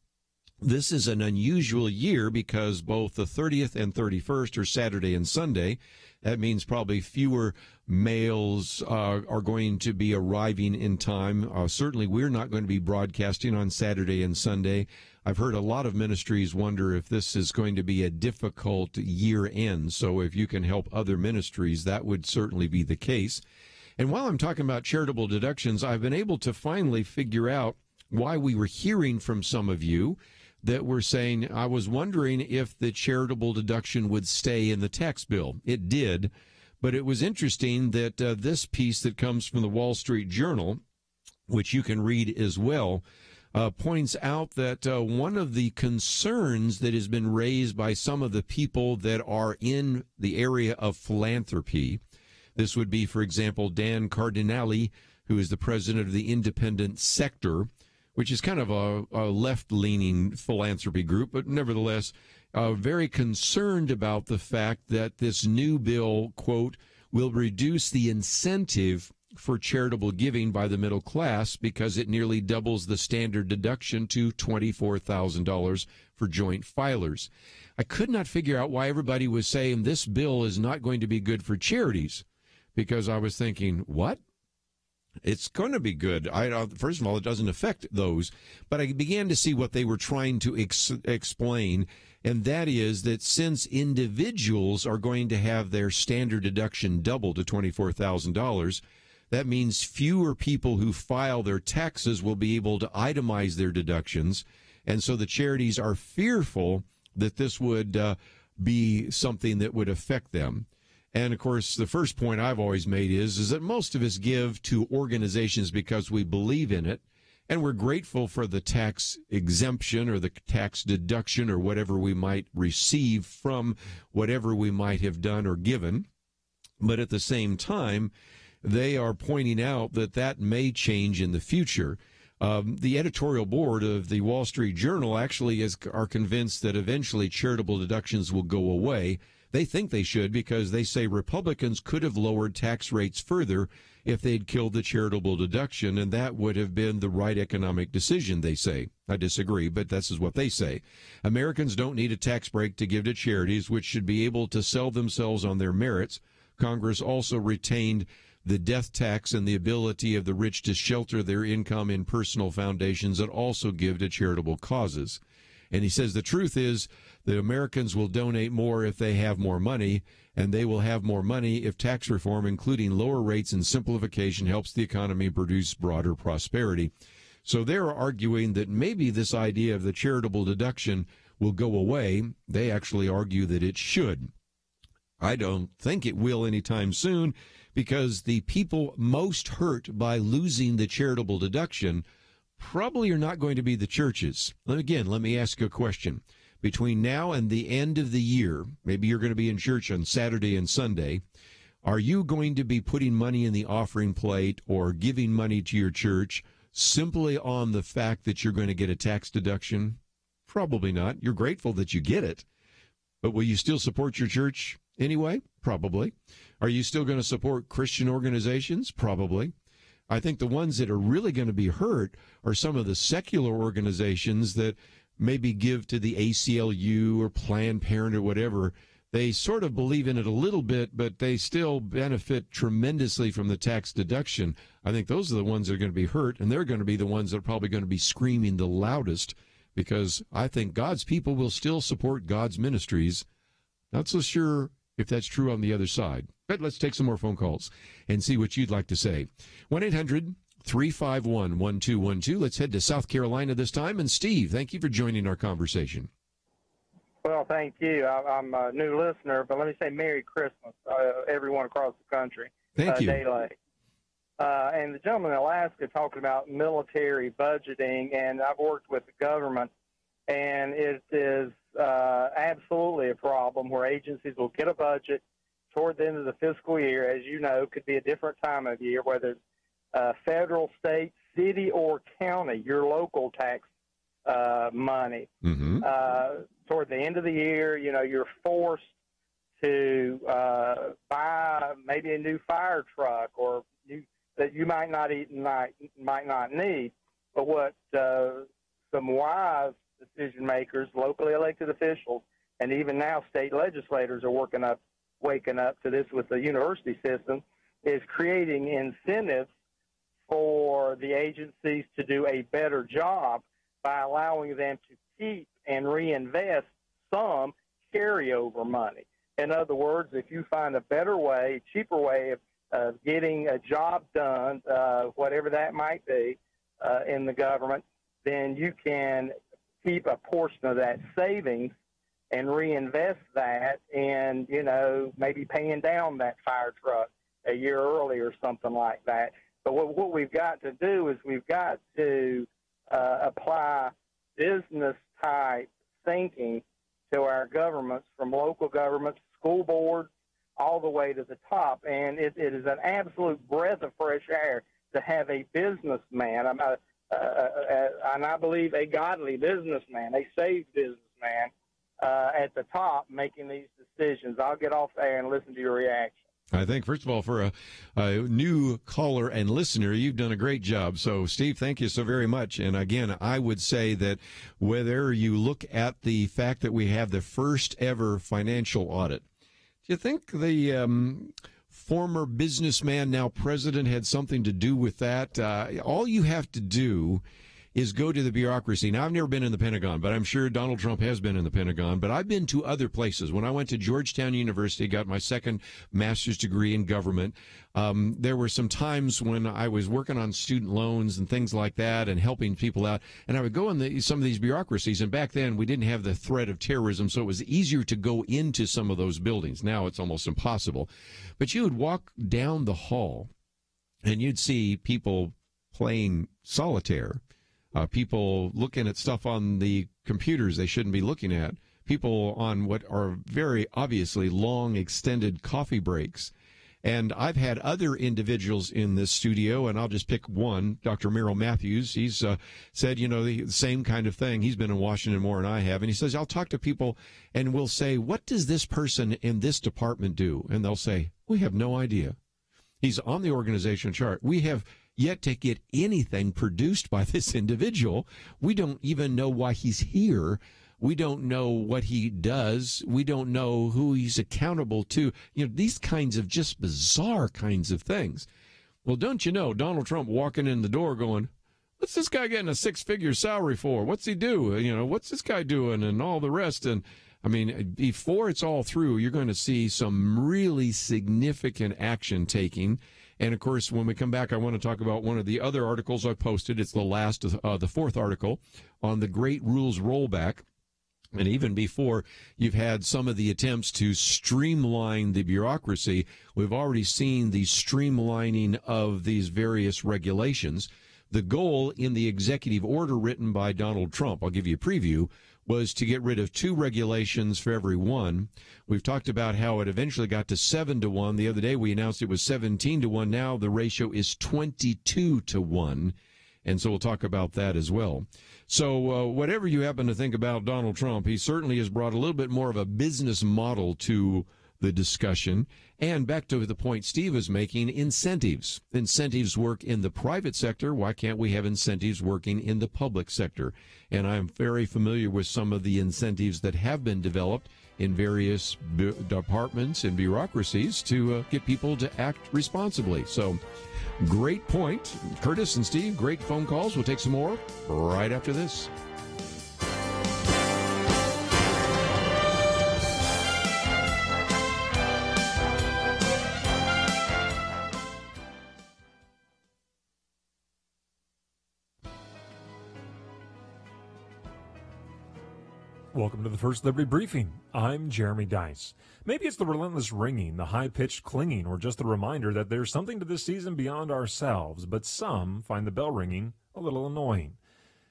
This is an unusual year because both the 30th and 31st are Saturday and Sunday. That means probably fewer mails are going to be arriving in time. Certainly, we're not going to be broadcasting on Saturday and Sunday. I've heard a lot of ministries wonder if this is going to be a difficult year end. So if you can help other ministries, that would certainly be the case. And while I'm talking about charitable deductions, I've been able to finally figure out why we were hearing from some of you that were saying, I was wondering if the charitable deduction would stay in the tax bill. It did, but it was interesting that this piece that comes from the Wall Street Journal, which you can read as well, points out that one of the concerns that has been raised by some of the people that are in the area of philanthropy, this would be, for example, Dan Cardinale, who is the president of the Independent Sector, which is kind of a left-leaning philanthropy group, but nevertheless very concerned about the fact that this new bill, quote, will reduce the incentive for charitable giving by the middle class because it nearly doubles the standard deduction to $24,000 for joint filers. I could not figure out why everybody was saying this bill is not going to be good for charities, because I was thinking, what? It's going to be good. First of all, it doesn't affect those. But I began to see what they were trying to explain, and that is that since individuals are going to have their standard deduction doubled to $24,000, that means fewer people who file their taxes will be able to itemize their deductions. And so the charities are fearful that this would be something that would affect them. And, of course, the first point I've always made is that most of us give to organizations because we believe in it, and we're grateful for the tax exemption or the tax deduction or whatever we might receive from whatever we might have done or given. But at the same time, they are pointing out that that may change in the future. The editorial board of the Wall Street Journal actually are convinced that eventually charitable deductions will go away. They think they should because they say Republicans could have lowered tax rates further if they'd killed the charitable deduction, and that would have been the right economic decision, they say. I disagree, but this is what they say. Americans don't need a tax break to give to charities, which should be able to sell themselves on their merits. Congress also retained the death tax and the ability of the rich to shelter their income in personal foundations that also give to charitable causes. And he says the truth is that Americans will donate more if they have more money, and they will have more money if tax reform, including lower rates and simplification, helps the economy produce broader prosperity. So they're arguing that maybe this idea of the charitable deduction will go away. They actually argue that it should. I don't think it will anytime soon, because the people most hurt by losing the charitable deduction probably are not going to be the churches. Again, let me ask you a question. Between now and the end of the year, maybe you're going to be in church on Saturday and Sunday. Are you going to be putting money in the offering plate or giving money to your church simply on the fact that you're going to get a tax deduction? Probably not. You're grateful that you get it. But will you still support your church anyway? Probably. Are you still going to support Christian organizations? Probably. I think the ones that are really going to be hurt are some of the secular organizations that maybe give to the ACLU or Planned Parenthood or whatever. They sort of believe in it a little bit, but they still benefit tremendously from the tax deduction. I think those are the ones that are going to be hurt, and they're going to be the ones that are probably going to be screaming the loudest, because I think God's people will still support God's ministries. Not so sure if that's true on the other side. But let's take some more phone calls and see what you'd like to say. 1-800-351-1212. Let's head to South Carolina this time. And Steve, thank you for joining our conversation. Well, thank you. I'm a new listener, but let me say Merry Christmas, everyone across the country. Thank you. Daylight. And the gentleman in Alaska talking about military budgeting, and I've worked with the government, and it is absolutely a problem where agencies will get a budget toward the end of the fiscal year. As you know, could be a different time of year, whether it's federal, state, city, or county, your local tax money. Mm-hmm. Toward the end of the year, you know, you're forced to buy maybe a new fire truck or that you might not need. But what some wise decision makers, locally elected officials, and even now state legislators are waking up to this with the university system, is creating incentives for the agencies to do a better job by allowing them to keep and reinvest some carryover money. In other words, if you find a better way, cheaper way of getting a job done, whatever that might be, in the government, then you can keep a portion of that savings and reinvest that in, you know, maybe paying down that fire truck a year early or something like that. But what we've got to do is we've got to apply business-type thinking to our governments, from local governments, school boards, all the way to the top. And it is an absolute breath of fresh air to have a businessman, and I believe a godly businessman, a saved businessman, at the top making these decisions. I'll get off there and listen to your reaction. I think, first of all, for a new caller and listener, you've done a great job. So, Steve, thank you so very much. And again, I would say that whether you look at the fact that we have the first ever financial audit, do you think the former businessman, now president, had something to do with that? All you have to do is go to the bureaucracy. Now, I've never been in the Pentagon, but I'm sure Donald Trump has been in the Pentagon. But I've been to other places. When I went to Georgetown University, got my second master's degree in government, there were some times when I was working on student loans and things like that and helping people out. And I would go in some of these bureaucracies. And back then, we didn't have the threat of terrorism, so it was easier to go into some of those buildings. Now it's almost impossible. But you would walk down the hall, and you'd see people playing solitaire. People looking at stuff on the computers they shouldn't be looking at. People on what are very obviously long, extended coffee breaks. And I've had other individuals in this studio, and I'll just pick one, Dr. Merrill Matthews. He's said, you know, the same kind of thing. He's been in Washington more than I have. And he says, I'll talk to people and we'll say, what does this person in this department do? And they'll say, we have no idea. He's on the organization chart. We have yet to get anything produced by this individual. We don't even know why he's here. We don't know what he does. We don't know who he's accountable to. You know, these kinds of just bizarre kinds of things. Well, don't you know, Donald Trump walking in the door going, what's this guy getting a six-figure salary for? What's he do? You know, what's this guy doing? And all the rest. And I mean, before it's all through, you're going to see some really significant action taking. And, of course, when we come back, I want to talk about one of the other articles I posted. It's the last, the fourth article on the Great Rules Rollback. And even before you've had some of the attempts to streamline the bureaucracy, we've already seen the streamlining of these various regulations. The goal in the executive order written by Donald Trump, I'll give you a preview, was to get rid of 2 regulations for every one. We've talked about how it eventually got to 7-1. The other day we announced it was 17-1. Now the ratio is 22-1. And so we'll talk about that as well. So whatever you happen to think about Donald Trump, he certainly has brought a little bit more of a business model to the discussion. And back to the point Steve was making, incentives. Incentives work in the private sector. Why can't we have incentives working in the public sector? And I'm very familiar with some of the incentives that have been developed in various departments and bureaucracies to get people to act responsibly. So great point. Curtis and Steve, great phone calls. We'll take some more right after this. Welcome to the First Liberty Briefing. I'm Jeremy Dice. Maybe it's the relentless ringing, the high-pitched clinging, or just the reminder that there's something to this season beyond ourselves, but some find the bell ringing a little annoying.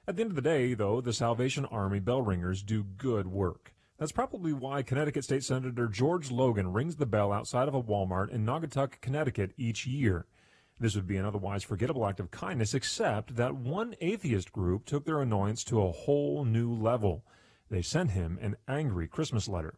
At the end of the day, though, the Salvation Army bell ringers do good work. That's probably why Connecticut State Senator George Logan rings the bell outside of a Walmart in Naugatuck, Connecticut each year. This would be an otherwise forgettable act of kindness, except that one atheist group took their annoyance to a whole new level. They sent him an angry Christmas letter.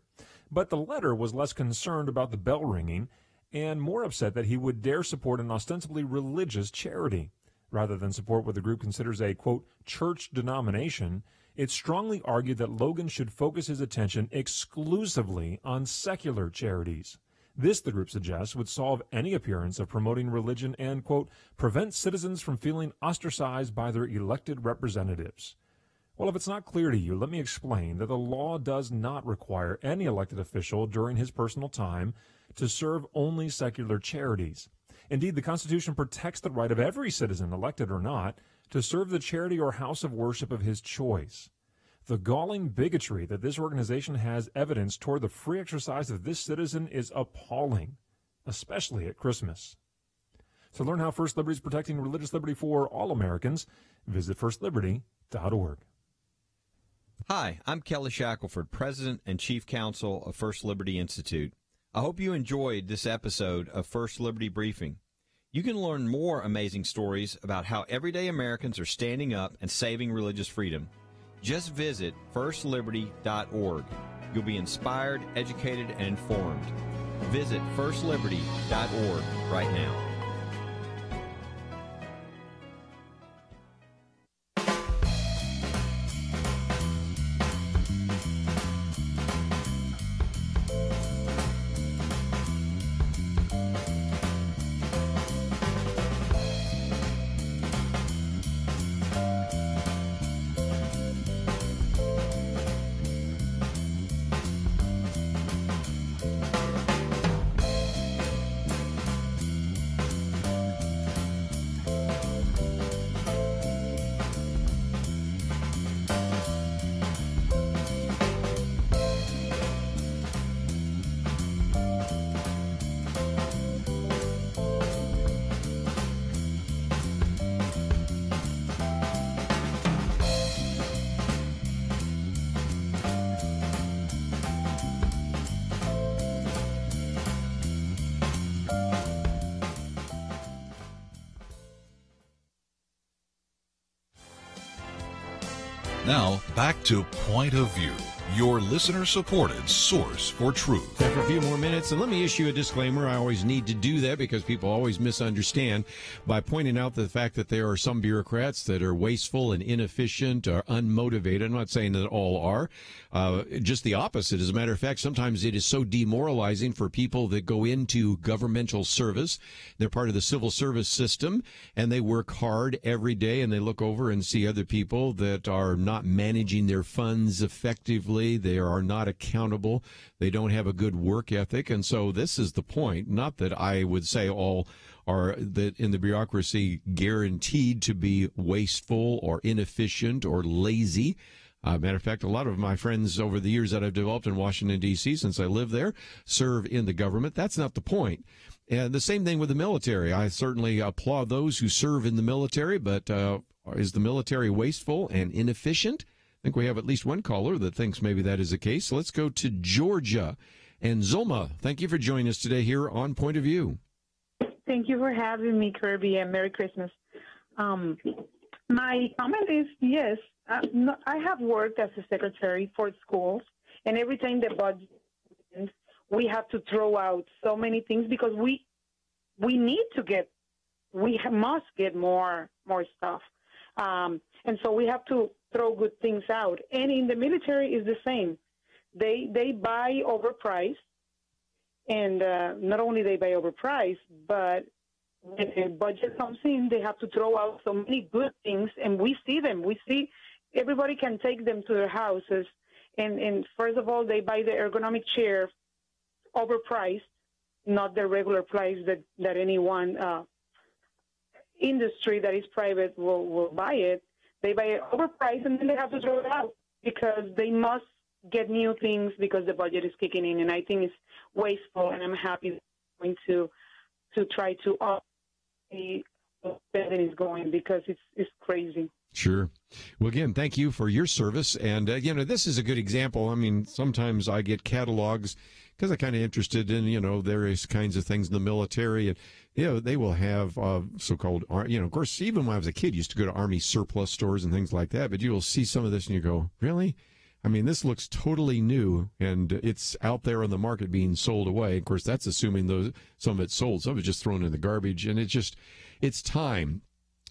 But the letter was less concerned about the bell ringing and more upset that he would dare support an ostensibly religious charity. Rather than support what the group considers a, quote, church denomination, it strongly argued that Logan should focus his attention exclusively on secular charities. This, the group suggests, would solve any appearance of promoting religion and, quote, prevent citizens from feeling ostracized by their elected representatives. Well, if it's not clear to you, let me explain that the law does not require any elected official during his personal time to serve only secular charities. Indeed, the Constitution protects the right of every citizen, elected or not, to serve the charity or house of worship of his choice. The galling bigotry that this organization has evidenced toward the free exercise of this citizen is appalling, especially at Christmas. To learn how First Liberty is protecting religious liberty for all Americans, visit firstliberty.org. Hi, I'm Kelly Shackelford, President and Chief Counsel of First Liberty Institute. I hope you enjoyed this episode of First Liberty Briefing. You can learn more amazing stories about how everyday Americans are standing up and saving religious freedom. Just visit firstliberty.org. You'll be inspired, educated, and informed. Visit firstliberty.org right now. Now, back to Point of View, your listener-supported source for truth. Time for a few more minutes, and let me issue a disclaimer. I always need to do that because people always misunderstand by pointing out the fact that there are some bureaucrats that are wasteful and inefficient or unmotivated. I'm not saying that all are. Just the opposite. As a matter of fact, sometimes it is so demoralizing for people that go into governmental service. They're part of the civil service system, and they work hard every day, and they look over and see other people that are not managing their funds effectively. They are not accountable. They don't have a good work ethic. And so this is the point. Not that I would say all are that in the bureaucracy guaranteed to be wasteful or inefficient or lazy. Matter of fact, a lot of my friends over the years that I've developed in Washington, D.C., since I live there, serve in the government. That's not the point. And the same thing with the military. I certainly applaud those who serve in the military, but is the military wasteful and inefficient? I think we have at least one caller that thinks maybe that is the case. So let's go to Georgia. And Zulma, thank you for joining us today here on Point of View. Thank you for having me, Kerby, and Merry Christmas. My comment is, yes, I have worked as a secretary for schools, and every time the budget ends, we have to throw out so many things because we must get more stuff. And so we have to throw good things out. And in the military is the same. They buy overpriced, and not only they buy overpriced, but when the budget comes in, they have to throw out so many good things, and we see them. We see everybody can take them to their houses. And first of all, they buy the ergonomic chair overpriced, not the regular price that any one industry that is private will buy it. They buy it overpriced, and then they have to throw it out because they must get new things because the budget is kicking in. And I think it's wasteful, and I'm happy that we're going to try to up the spending is going because it's crazy. Sure. Well, again, thank you for your service. And, this is a good example. I mean, sometimes I get catalogs because I'm kind of interested in, various kinds of things in the military. And, they will have so-called, of course, even when I was a kid, used to go to Army surplus stores and things like that. But you will see some of this and you go, really? I mean, this looks totally new, and it's out there on the market being sold away. Of course, that's assuming some of it's sold. Some of it's just thrown in the garbage. And it's time.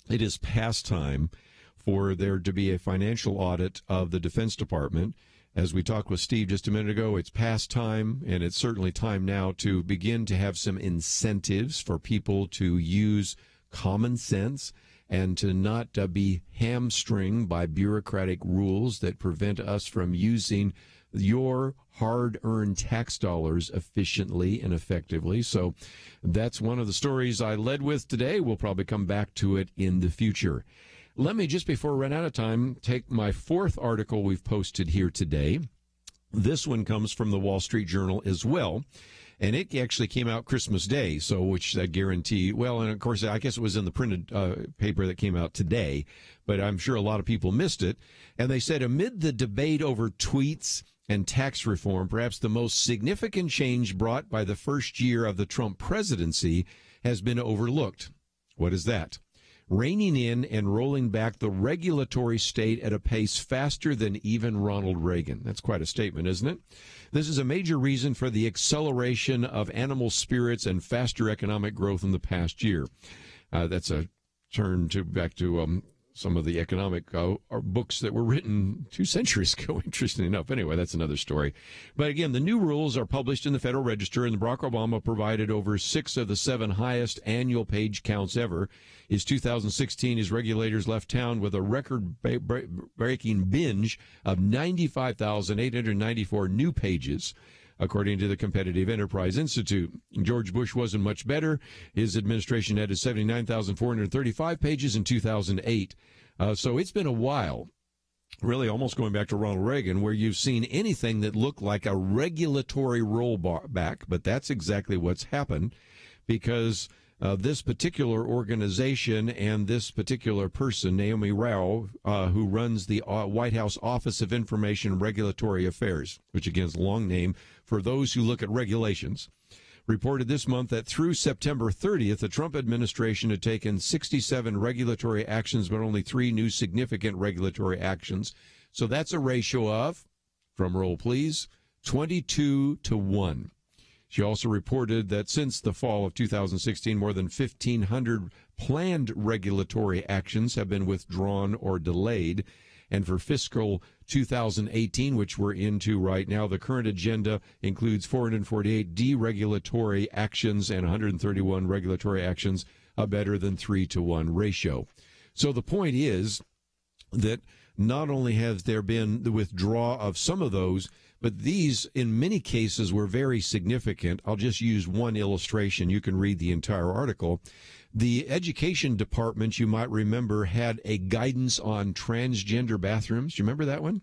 It is past time for there to be a financial audit of the Defense Department. As we talked with Steve just a minute ago, it's past time, and it's certainly time now to begin to have some incentives for people to use common sense and to not be hamstringed by bureaucratic rules that prevent us from using your hard-earned tax dollars efficiently and effectively. So that's one of the stories I led with today. We'll probably come back to it in the future. Let me, just before we run out of time, take my fourth article we've posted here today. This one comes from the Wall Street Journal as well. And it actually came out Christmas Day, so which I guarantee, well, and of course, I guess it was in the printed paper that came out today, but I'm sure a lot of people missed it. And they said, amid the debate over tweets and tax reform, perhaps the most significant change brought by the first year of the Trump presidency has been overlooked. What is that? Reining in and rolling back the regulatory state at a pace faster than even Ronald Reagan. That's quite a statement, isn't it? This is a major reason for the acceleration of animal spirits and faster economic growth in the past year. That's a turn back to some of the economic books that were written 2 centuries ago, interesting enough. Anyway, that's another story. But again, the new rules are published in the Federal Register, and Barack Obama provided over 6 of the 7 highest annual page counts ever. His 2016, his regulators left town with a record-breaking binge of 95,894 new pages, according to the Competitive Enterprise Institute. George Bush wasn't much better. His administration added 79,435 pages in 2008. So it's been a while, really almost going back to Ronald Reagan, where you've seen anything that looked like a regulatory rollback, but that's exactly what's happened because this particular organization and this particular person, Naomi Rao, who runs the White House Office of Information and Regulatory Affairs, which again is a long name for those who look at regulations, reported this month that through September 30th, the Trump administration had taken 67 regulatory actions, but only 3 new significant regulatory actions. So that's a ratio of, drum roll please, 22 to 1. She also reported that since the fall of 2016, more than 1,500 planned regulatory actions have been withdrawn or delayed. And for fiscal 2018, which we're into right now, the current agenda includes 448 deregulatory actions and 131 regulatory actions, a better than 3 to 1 ratio. So the point is that not only has there been the withdrawal of some of those, but these, in many cases, were very significant. I'll just use one illustration. You can read the entire article. The Education Department, you might remember, had a guidance on transgender bathrooms. You remember that one?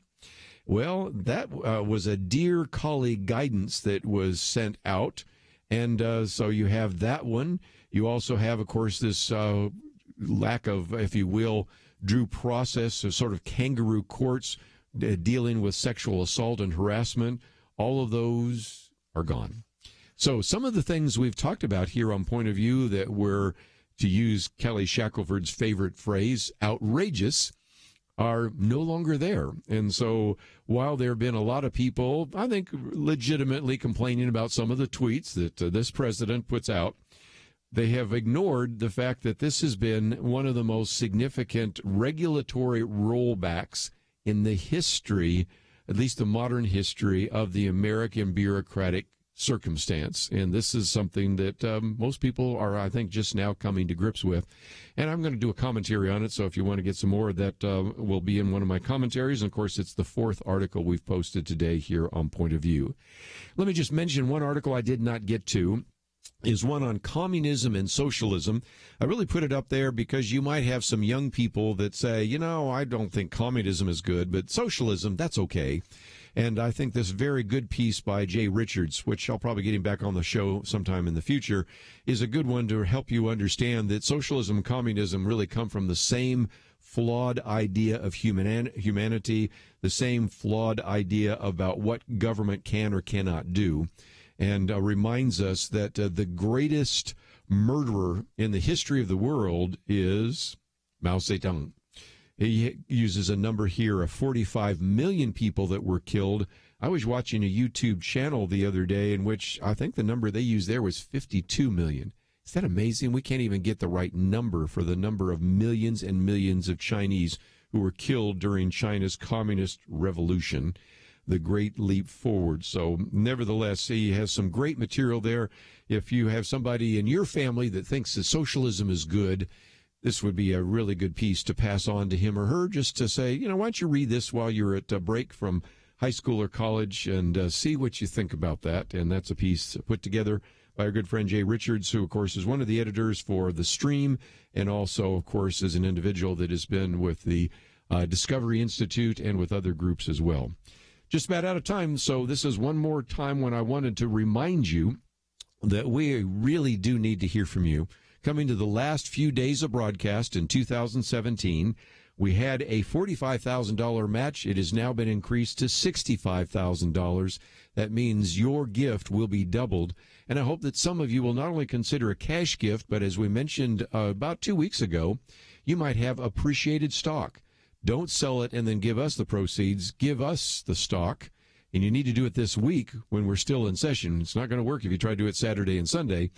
Well, that was a Dear Colleague guidance that was sent out. And so you have that one. You also have, of course, this lack of, if you will, due process, of sort of kangaroo courts dealing with sexual assault and harassment. All of those are gone. So some of the things we've talked about here on Point of View that were, to use Kelly Shackelford's favorite phrase, outrageous, are no longer there. And so while there have been a lot of people, I think, legitimately complaining about some of the tweets that this president puts out, they have ignored the fact that this has been one of the most significant regulatory rollbacks in the history, at least the modern history, of the American bureaucratic circumstance. And this is something that most people are, I think, just now coming to grips with. And I'm going to do a commentary on it, so if you want to get some more, that will be in one of my commentaries. And, of course, it's the fourth article we've posted today here on Point of View. Let me just mention one article I did not get to, is one on communism and socialism. I really put it up there because you might have some young people that say, you know, I don't think communism is good, but socialism, that's okay. And I think this very good piece by Jay Richards, which I'll probably get him back on the show sometime in the future, is a good one to help you understand that socialism and communism really come from the same flawed idea of humanity, the same flawed idea about what government can or cannot do, and reminds us that the greatest murderer in the history of the world is Mao Zedong. He uses a number here of 45 million people that were killed. I was watching a YouTube channel the other day in which I think the number they used there was 52 million. Is that amazing? We can't even get the right number for the number of millions and millions of Chinese who were killed during China's communist revolution, the Great Leap Forward. So nevertheless, he has some great material there. If you have somebody in your family that thinks that socialism is good, this would be a really good piece to pass on to him or her, just to say, you know, why don't you read this while you're at a break from high school or college and see what you think about that. And that's a piece put together by our good friend Jay Richards, who, of course, is one of the editors for The Stream, and also, of course, is an individual that has been with the Discovery Institute and with other groups as well. Just about out of time, so this is one more time when I wanted to remind you that we really do need to hear from you. Coming to the last few days of broadcast in 2017, we had a $45,000 match. It has now been increased to $65,000. That means your gift will be doubled. And I hope that some of you will not only consider a cash gift, but as we mentioned about 2 weeks ago, you might have appreciated stock. Don't sell it and then give us the proceeds. Give us the stock. And you need to do it this week when we're still in session. It's not going to work if you try to do it Saturday and Sunday.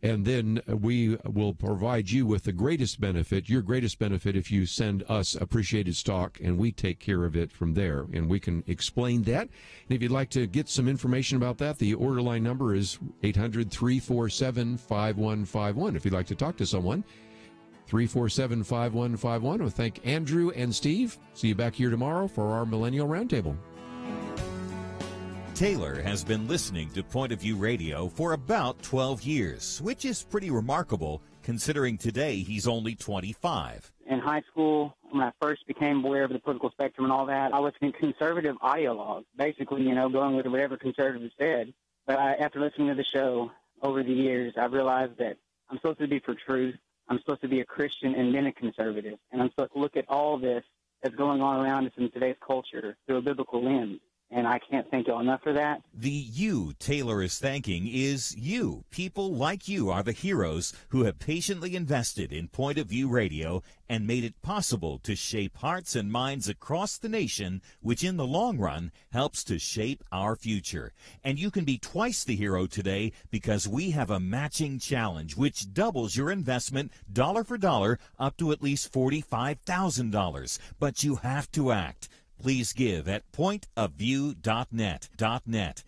And then we will provide you with the greatest benefit, your greatest benefit, if you send us appreciated stock, and we take care of it from there. And we can explain that. And if you'd like to get some information about that, the order line number is 800-347-5151. If you'd like to talk to someone, 347-5151. We'll thank Andrew and Steve. See you back here tomorrow for our Millennial Roundtable. Taylor has been listening to Point of View Radio for about 12 years, which is pretty remarkable considering today he's only 25. In high school, when I first became aware of the political spectrum and all that, I was in conservative ideologue, basically, you know, going with whatever conservatives said. But after listening to the show over the years, I realized that I'm supposed to be for truth. I'm supposed to be a Christian and then a conservative. And I'm supposed to look at all this that's going on around us in today's culture through a biblical lens. And I can't thank y'all enough for that. The you Taylor is thanking is you. People like you are the heroes who have patiently invested in Point of View Radio and made it possible to shape hearts and minds across the nation, which in the long run helps to shape our future. And you can be twice the hero today because we have a matching challenge which doubles your investment dollar for dollar up to at least $45,000. But you have to act. Please give at pointofview.net.